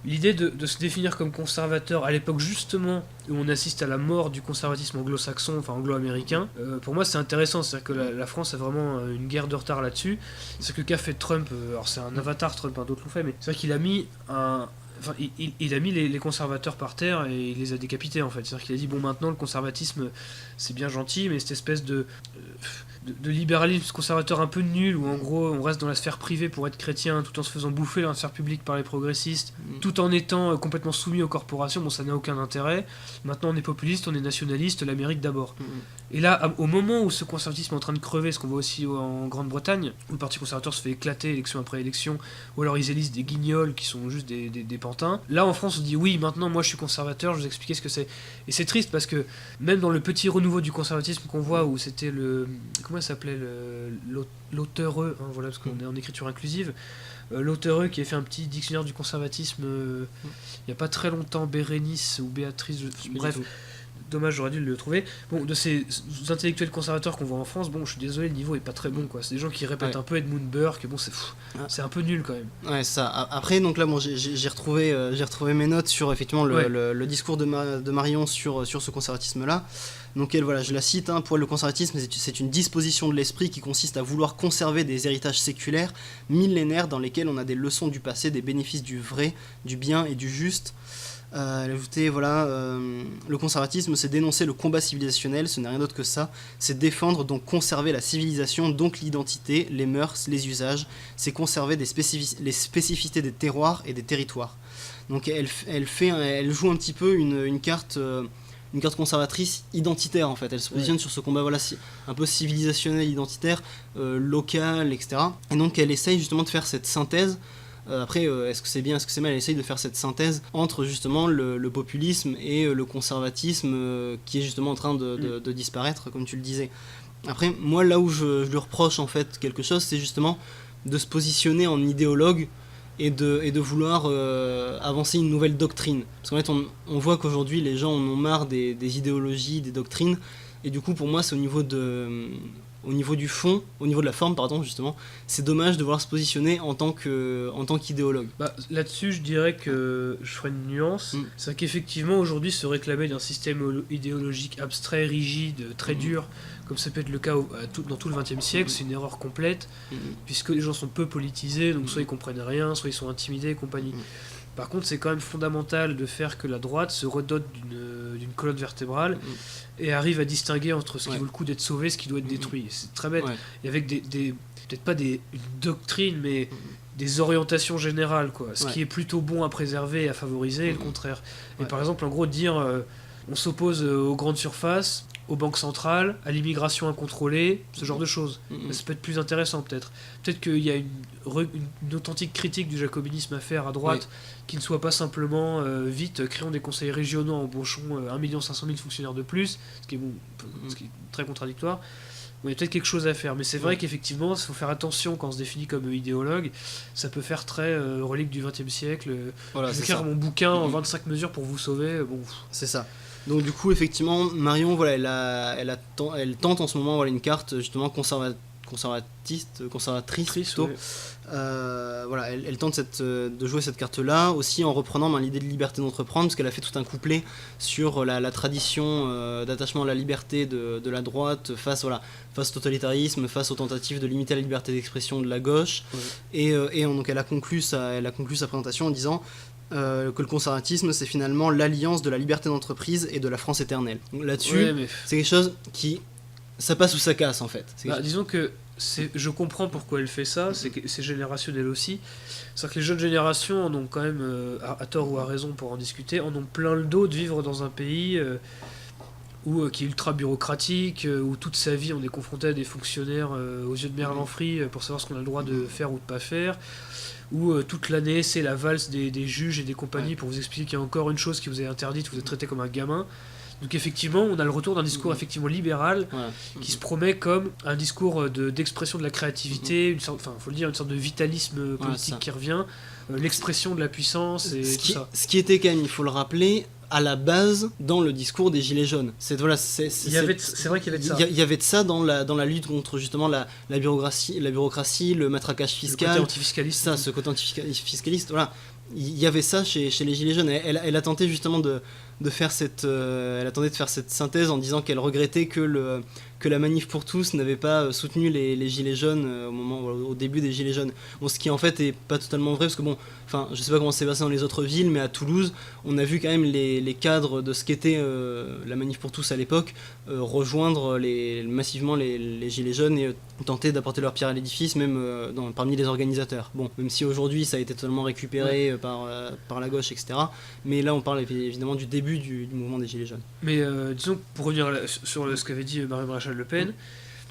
l'idée de se définir comme conservateur à l'époque justement où on assiste à la mort du conservatisme anglo-saxon, anglo-américain, pour moi c'est intéressant, c'est-à-dire que la France a vraiment une guerre de retard là-dessus. C'est ce que qu'a fait Trump, alors c'est un avatar Trump, d'autres l'ont fait, mais c'est vrai qu'il a mis Enfin, il a mis les conservateurs par terre et il les a décapités en fait. C'est-à-dire qu'il a dit bon, maintenant le conservatisme c'est bien gentil, mais cette espèce de libéralisme conservateur un peu nul où en gros on reste dans la sphère privée pour être chrétien tout en se faisant bouffer dans la sphère publique par les progressistes, tout en étant complètement soumis aux corporations, bon ça n'a aucun intérêt. Maintenant on est populiste, on est nationaliste, l'Amérique d'abord. Et là, au moment où ce conservatisme est en train de crever, ce qu'on voit aussi en Grande-Bretagne, où le Parti conservateur se fait éclater élection après élection, ou alors ils élisent des guignols qui sont juste des pantins. Là en France on se dit oui, maintenant moi je suis conservateur, je vous expliquer ce que c'est. Et c'est triste parce que même dans le petit renouveau du conservatisme qu'on voit, où c'était comment ça s'appelait l'auteureux, hein, voilà, parce qu'on est en écriture inclusive, l'auteureux qui a fait un petit dictionnaire du conservatisme il n'y a pas très longtemps, Bérénice ou Béatrice, bref. Dommage, j'aurais dû le trouver. Bon, de ces intellectuels conservateurs qu'on voit en France, bon, je suis désolé, le niveau est pas très bon, quoi. C'est des gens qui répètent un peu Edmund Burke, bon, c'est un peu nul quand même. Ouais, ça. Après, donc là, bon, j'ai retrouvé mes notes sur effectivement le discours de Marion sur ce conservatisme-là. Donc elle, voilà, je la cite, hein, pour elle, le conservatisme, c'est une disposition de l'esprit qui consiste à vouloir conserver des héritages séculaires, millénaires, dans lesquels on a des leçons du passé, des bénéfices du vrai, du bien et du juste. Elle ajoutait, voilà, le conservatisme c'est dénoncer le combat civilisationnel, ce n'est rien d'autre que ça, c'est défendre, donc conserver la civilisation, donc l'identité, les mœurs, les usages, c'est conserver les spécificités des terroirs et des territoires. Donc elle joue un petit peu une carte conservatrice identitaire en fait, elle se positionne sur ce combat, voilà, un peu civilisationnel, identitaire, local, etc. Et donc elle essaye justement de faire cette synthèse. Après, est-ce que c'est bien, est-ce que c'est mal, elle essaye de faire cette synthèse entre justement le populisme et le conservatisme qui est justement en train de disparaître, comme tu le disais. Après, moi, là où je lui reproche en fait quelque chose, c'est justement de se positionner en idéologue et de vouloir avancer une nouvelle doctrine. Parce qu'en fait, on voit qu'aujourd'hui, les gens en ont marre des idéologies, des doctrines, et du coup, pour moi, c'est au niveau du fond, au niveau de la forme, pardon, justement, c'est dommage de vouloir se positionner en tant qu'idéologue. Bah, là-dessus, je dirais que je ferai une nuance. C'est qu'effectivement, aujourd'hui, se réclamer d'un système idéologique abstrait, rigide, très dur, comme ça peut être le cas dans tout le XXe siècle, c'est une erreur complète, puisque les gens sont peu politisés, donc soit ils comprennent rien, soit ils sont intimidés et compagnie. Par contre, c'est quand même fondamental de faire que la droite se redote d'une colonne vertébrale et arrive à distinguer entre ce qui vaut le coup d'être sauvé et ce qui doit être détruit. C'est très bête. Et avec peut-être pas une doctrine, mais des orientations générales, quoi. Ce qui est plutôt bon à préserver et à favoriser, et le contraire. Et par exemple, en gros, dire on s'oppose aux grandes surfaces, aux banques centrales, à l'immigration incontrôlée, ce genre de choses. Ça peut être plus intéressant peut-être. Peut-être qu'il y a une authentique critique du jacobinisme à faire à droite, qui ne soit pas simplement vite créons des conseils régionaux, embauchons 1 500 000 fonctionnaires de plus, ce qui est très contradictoire. Il y a peut-être quelque chose à faire, mais c'est vrai qu'effectivement, il faut faire attention quand on se définit comme idéologue. Ça peut faire très relique du XXe siècle. Voilà, je vais faire mon bouquin en 25 mesures pour vous sauver. Bon. C'est ça. Donc du coup, effectivement, Marion, voilà, elle tente en ce moment, voilà, une carte justement conservatrice plutôt. Ouais. Voilà, elle tente de jouer cette carte-là, aussi en reprenant l'idée de liberté d'entreprendre, parce qu'elle a fait tout un couplet sur la tradition d'attachement à la liberté de la droite face au totalitarisme, face aux tentatives de limiter la liberté d'expression de la gauche. Et donc elle a conclu sa présentation en disant que le conservatisme c'est finalement l'alliance de la liberté d'entreprise et de la France éternelle. Donc là-dessus, c'est quelque chose qui ça passe ou ça casse en fait. Disons que je comprends pourquoi elle fait ça, c'est générationnel aussi. C'est-à-dire que les jeunes générations en ont quand même, à tort ou à raison pour en discuter, en ont plein le dos de vivre dans un pays qui est ultra bureaucratique, où toute sa vie on est confronté à des fonctionnaires aux yeux de Merlan-Fry pour savoir ce qu'on a le droit de faire ou de pas faire, où toute l'année c'est la valse des juges et des compagnies pour vous expliquer qu'il y a encore une chose qui vous est interdite, vous êtes traité comme un gamin. Donc effectivement, on a le retour d'un discours effectivement libéral qui se promet comme un discours d'expression de la créativité, une sorte de vitalisme politique qui revient, l'expression de la puissance et tout ça. Ce qui était quand même, il faut le rappeler, à la base dans le discours des Gilets jaunes. C'est vrai qu'il y avait de ça. Il y avait de ça dans la lutte contre justement la bureaucratie, le matraquage fiscal. Le côté antifiscaliste. Ce côté antifiscaliste, voilà. Il y avait ça chez les Gilets jaunes. Elle a tenté justement de faire cette synthèse en disant qu'elle regrettait que que la Manif pour tous n'avait pas soutenu les Gilets jaunes au début des Gilets jaunes. Bon, ce qui en fait est pas totalement vrai, parce que je sais pas comment c'est passé dans les autres villes, mais à Toulouse, on a vu quand même les cadres de ce qu'était la Manif pour tous à l'époque rejoindre massivement les Gilets jaunes et tenter d'apporter leur pierre à l'édifice, même parmi les organisateurs. Bon, même si aujourd'hui ça a été totalement récupéré par la gauche, etc. Mais là on parle évidemment du début du mouvement des Gilets jaunes. Mais disons, pour revenir sur ce qu'avait dit Marie Maréchal Le Pen...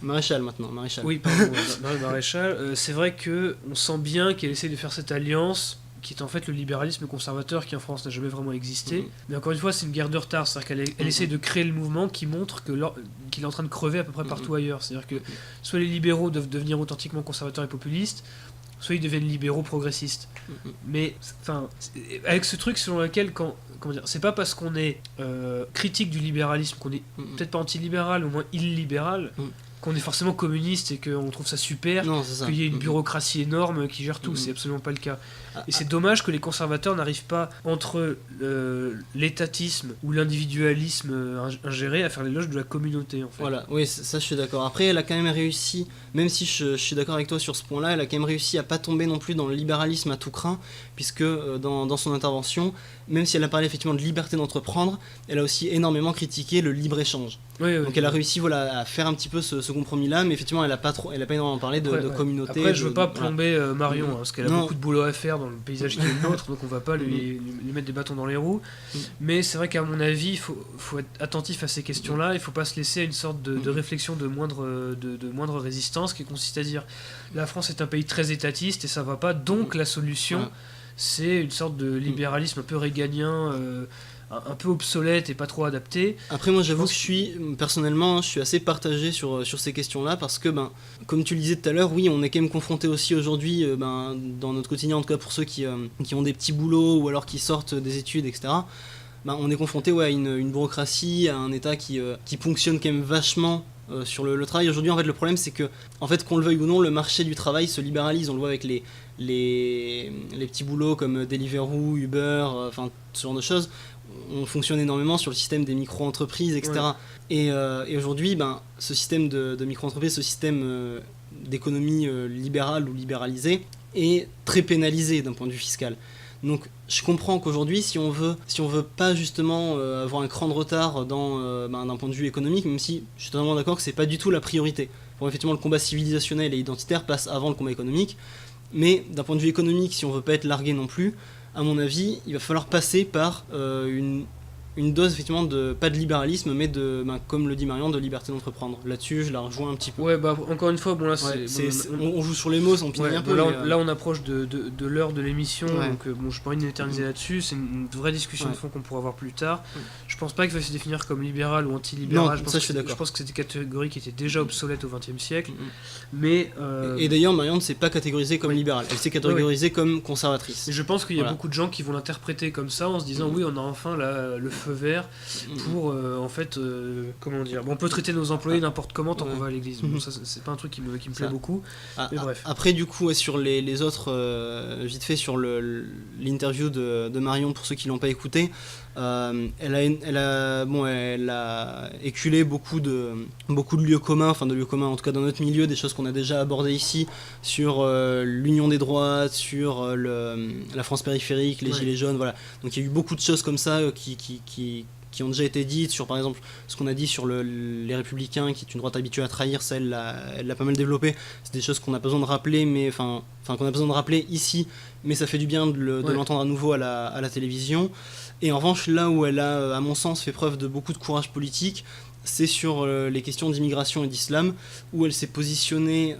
Maréchal maintenant, Maréchal. Oui, pardon, Marie Maréchal, c'est vrai qu'on sent bien qu'elle essaie de faire cette alliance qui est en fait le libéralisme conservateur qui en France n'a jamais vraiment existé. Mais encore une fois, c'est une guerre de retard, c'est-à-dire qu'elle essaie de créer le mouvement qui montre qu'il est en train de crever à peu près partout ailleurs. C'est-à-dire que soit les libéraux doivent devenir authentiquement conservateurs et populistes, soit ils deviennent libéraux progressistes. Mais avec ce truc selon lequel, c'est pas parce qu'on est critique du libéralisme qu'on est peut-être pas anti-libéral, au moins illibéral, qu'on est forcément communiste et qu'on trouve ça super, qu'il y ait une bureaucratie énorme qui gère tout. C'est absolument pas le cas. Et c'est dommage que les conservateurs n'arrivent pas, entre l'étatisme ou l'individualisme ingéré, à faire l'éloge de la communauté, en fait. Voilà, oui, ça je suis d'accord. Après, elle a quand même réussi, même si je suis d'accord avec toi sur ce point-là, elle a quand même réussi à pas tomber non plus dans le libéralisme à tout crin, puisque dans son intervention, même si elle a parlé effectivement de liberté d'entreprendre, elle a aussi énormément critiqué le libre-échange. Donc elle a réussi à faire un petit peu ce compromis-là, mais effectivement elle a pas énormément parlé de communauté. Après je veux pas plomber Marion, parce qu'elle a beaucoup de boulot à faire dans le paysage qui est le nôtre, donc on va pas lui mettre des bâtons dans les roues. Mais c'est vrai qu'à mon avis, il faut être attentif à ces questions-là, il faut pas se laisser à une sorte de réflexion de moindre résistance qui consiste à dire la France est un pays très étatiste et ça va pas, donc la solution c'est une sorte de libéralisme un peu réganien, un peu obsolète et pas trop adapté. Après moi j'avoue que personnellement je suis assez partagé sur ces questions-là, parce que comme tu le disais tout à l'heure, oui, on est quand même confronté aussi aujourd'hui dans notre quotidien, en tout cas pour ceux qui ont des petits boulots ou alors qui sortent des études, etc. On est confronté à une bureaucratie, à un État qui fonctionne quand même vachement sur le travail. Aujourd'hui, en fait, le problème, c'est que, qu'on le veuille ou non, le marché du travail se libéralise. On le voit avec les petits boulots comme Deliveroo, Uber, ce genre de choses. On fonctionne énormément sur le système des micro-entreprises, etc. Et aujourd'hui, ce système de micro-entreprises, ce système d'économie libérale ou libéralisée est très pénalisé d'un point de vue fiscal. Donc je comprends qu'aujourd'hui, si on veut pas justement avoir un cran de retard d'un point de vue économique, même si je suis totalement d'accord que c'est pas du tout la priorité. Pour effectivement, le combat civilisationnel et identitaire passe avant le combat économique, mais d'un point de vue économique, si on veut pas être largué non plus, à mon avis, il va falloir passer par une dose effectivement pas de libéralisme, mais comme le dit Marion, de liberté d'entreprendre. Là-dessus, je la rejoins un petit peu. Encore une fois, on joue sur les mots, on pinaille un peu. Là, on approche de l'heure de l'émission, donc je pas envie de m'éterniser là-dessus. C'est une vraie discussion de fond qu'on pourra avoir plus tard. Je pense pas qu'il va se définir comme libéral ou anti-libéral. Je pense que c'est des catégories qui étaient déjà obsolètes au XXe siècle. Mais et d'ailleurs, Marion ne s'est pas catégorisée comme libérale. Elle s'est catégorisée comme conservatrice. Et je pense qu'il y a beaucoup de gens qui vont l'interpréter comme ça, en se disant oui, on a enfin le feu vert pour comment dire, on peut traiter nos employés n'importe comment tant qu'on va à l'église. Bon, ça c'est pas un truc qui me plaît beaucoup, mais bref. Après du coup sur les autres, vite fait sur l'interview de Marion, pour ceux qui l'ont pas écouté, elle a éculé beaucoup de lieux communs, en tout cas dans notre milieu, des choses qu'on a déjà abordées ici, sur l'union des droites, sur la France périphérique, les gilets jaunes, voilà. Donc il y a eu beaucoup de choses comme ça qui ont déjà été dites, sur par exemple ce qu'on a dit sur les Républicains, qui est une droite habituée à trahir, ça elle l'a pas mal développé. C'est des choses qu'on n'a pas besoin de rappeler, mais qu'on a besoin de rappeler ici, mais ça fait du bien de l'entendre à nouveau à la télévision. Et en revanche, là où elle a, à mon sens, fait preuve de beaucoup de courage politique, c'est sur les questions d'immigration et d'islam, où elle s'est positionnée,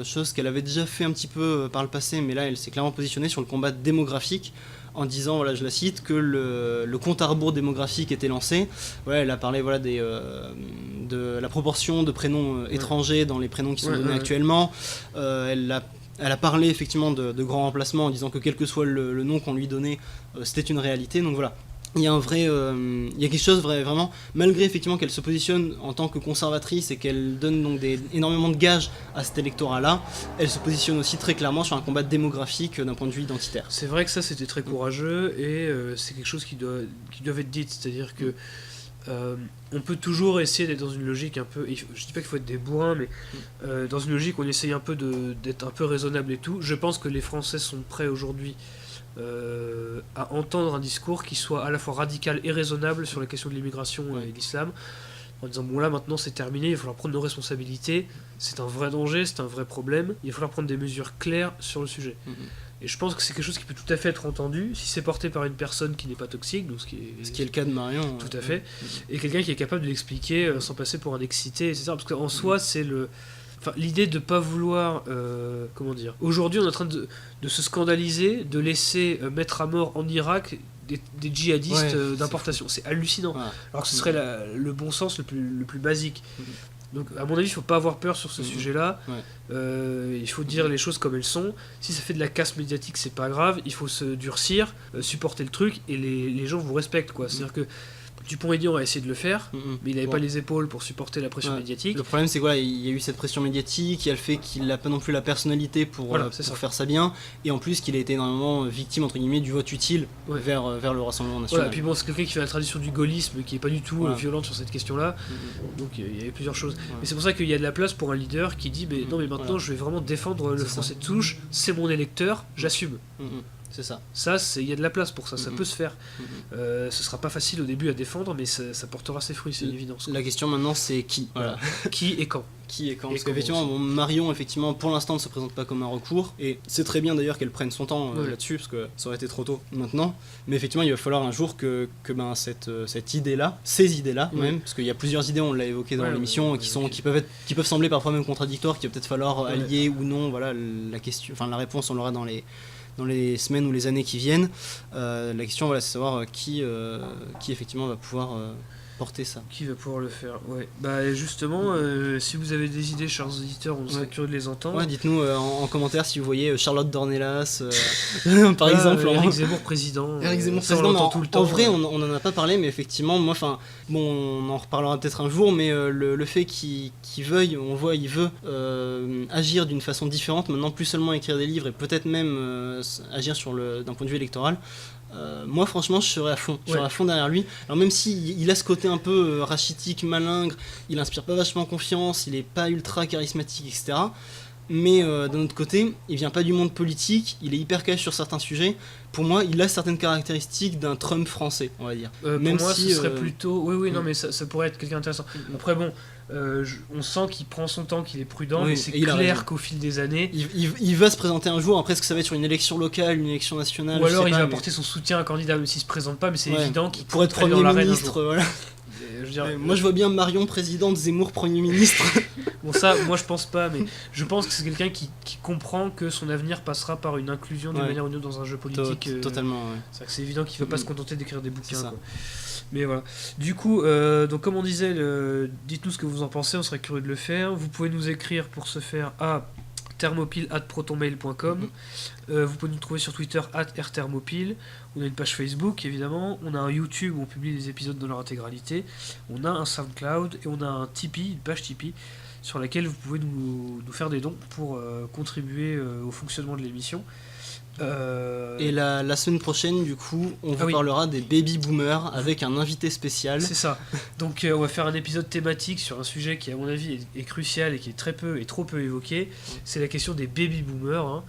chose qu'elle avait déjà fait un petit peu par le passé, mais là elle s'est clairement positionnée sur le combat démographique, en disant, voilà, je la cite, que le compte à rebours démographique était lancé. Voilà, elle a parlé de la proportion de prénoms étrangers dans les prénoms qui sont donnés actuellement. Elle a parlé effectivement de grands remplacements, en disant que quel que soit le nom qu'on lui donnait, c'était une réalité. Donc voilà. Il y a quelque chose vraiment, malgré effectivement qu'elle se positionne en tant que conservatrice et qu'elle donne donc énormément de gages à cet électorat-là, elle se positionne aussi très clairement sur un combat démographique d'un point de vue identitaire. C'est vrai que ça c'était très courageux et c'est quelque chose qui doit être dit, c'est-à-dire que On peut toujours essayer d'être dans une logique un peu, je dis pas qu'il faut être des bourrins, mais dans une logique où on essaye un peu d'être un peu raisonnable et tout. Je pense que les Français sont prêts aujourd'hui à entendre un discours qui soit à la fois radical et raisonnable sur la question de l'immigration et de l'islam, en disant bon là maintenant c'est terminé, il va falloir prendre nos responsabilités, c'est un vrai danger, c'est un vrai problème, il va falloir prendre des mesures claires sur le sujet. Et je pense que c'est quelque chose qui peut tout à fait être entendu si c'est porté par une personne qui n'est pas toxique, donc ce qui est le cas de Marion. Tout à fait. Et quelqu'un qui est capable de l'expliquer sans passer pour un excité, etc. Parce qu'en soi, c'est l'idée de ne pas vouloir... comment dire. Aujourd'hui, on est en train de se scandaliser, de laisser mettre à mort en Irak des djihadistes d'importation. C'est hallucinant. Ouais. Alors que ce serait le bon sens le plus basique. Donc à mon avis, il faut pas avoir peur sur ce sujet-là. Il faut dire les choses comme elles sont. Si ça fait de la casse médiatique, c'est pas grave. Il faut se durcir, supporter le truc, et les gens vous respectent, quoi. C'est-à-dire que Dupond-Aignan a essayé de le faire, mais il n'avait pas les épaules pour supporter la pression médiatique. Le problème, c'est qu'il y a eu cette pression médiatique, il y a le fait qu'il n'a pas non plus la personnalité pour faire ça bien, et en plus qu'il a été énormément victime, entre guillemets, du vote utile vers le Rassemblement national. Et puis bon, c'est quelqu'un qui fait la tradition du gaullisme, qui n'est pas du tout violente sur cette question-là, donc il y avait plusieurs choses. Mais c'est pour ça qu'il y a de la place pour un leader qui dit non mais maintenant je vais vraiment défendre le français de souche, c'est mon électeur, j'assume. C'est ça. Il y a de la place pour ça, ça peut se faire. Ce sera pas facile au début à défendre, mais ça portera ses fruits, c'est une évidence. La question maintenant, c'est qui. Voilà. Qui et quand. Parce qu'effectivement, Marion, pour l'instant, ne se présente pas comme un recours, et c'est très bien d'ailleurs qu'elle prenne son temps là-dessus, parce que ça aurait été trop tôt maintenant. Mais effectivement, il va falloir un jour que cette idée-là, ces idées-là même, parce qu'il y a plusieurs idées, on l'a évoqué dans l'émission, qui peuvent sembler parfois même contradictoires, qu'il va peut-être falloir allier ou non. Voilà, la réponse, on l'aura dans les semaines ou les années qui viennent. La question, c'est de savoir qui effectivement va pouvoir porter ça. Qui va pouvoir le faire, Bah justement, si vous avez des idées, chers auditeurs, on serait curieux de les entendre. Dites-nous en commentaire si vous voyez Charlotte Dornelas, par exemple. Éric Zemmour président. Éric Zemmour président, tout le temps. En vrai, on en a pas parlé, mais effectivement, on en reparlera peut-être un jour, mais le fait qu'il veuille, il veut agir d'une façon différente, maintenant plus seulement écrire des livres, et peut-être même agir d'un point de vue électoral. Moi franchement je serais à fond derrière lui. Alors même s'il a ce côté un peu rachitique, malingre, il inspire pas vachement confiance, il est pas ultra charismatique, etc. Mais d'un autre côté, il vient pas du monde politique, il est hyper cash sur certains sujets. Pour moi, il a certaines caractéristiques d'un Trump français, on va dire. Même pour moi, ce serait plutôt... non mais ça pourrait être quelqu'un d'intéressant. Après bon, on sent qu'il prend son temps, qu'il est prudent, mais c'est clair qu'au fil des années... Il va se présenter un jour, après est-ce que ça va être sur une élection locale, une élection nationale, ou alors il va apporter son soutien à un candidat, même s'il se présente pas, mais c'est évident qu'il pourrait être Premier ministre, voilà. Moi je vois bien Marion présidente, Zemmour Premier ministre. Bon ça, moi je pense pas, mais je pense que c'est quelqu'un qui comprend que son avenir passera par une inclusion d'une manière ou d'une autre dans un jeu politique. Totalement, c'est évident qu'il ne veut pas se contenter d'écrire des bouquins. Quoi. Mais voilà. Du coup, donc comme on disait, dites-nous ce que vous en pensez, on serait curieux de le faire. Vous pouvez nous écrire pour ce faire à thermopile@protonmail.com. Vous pouvez nous trouver sur Twitter @rthermopile. On a une page Facebook évidemment, on a un YouTube où on publie les épisodes dans leur intégralité, on a un SoundCloud et on a un Tipeee, une page Tipeee sur laquelle vous pouvez nous faire des dons pour contribuer au fonctionnement de l'émission. Et la semaine prochaine, du coup, on vous parlera des baby boomers avec un invité spécial. C'est ça. Donc on va faire un épisode thématique sur un sujet qui, à mon avis, est crucial et qui est trop peu évoqué. C'est la question des baby boomers. Hein.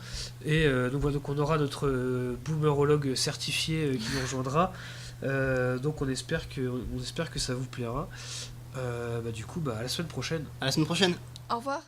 Et donc on aura notre boomerologue certifié qui nous rejoindra. Donc on espère que ça vous plaira. Du coup, à la semaine prochaine. À la semaine prochaine. Au revoir.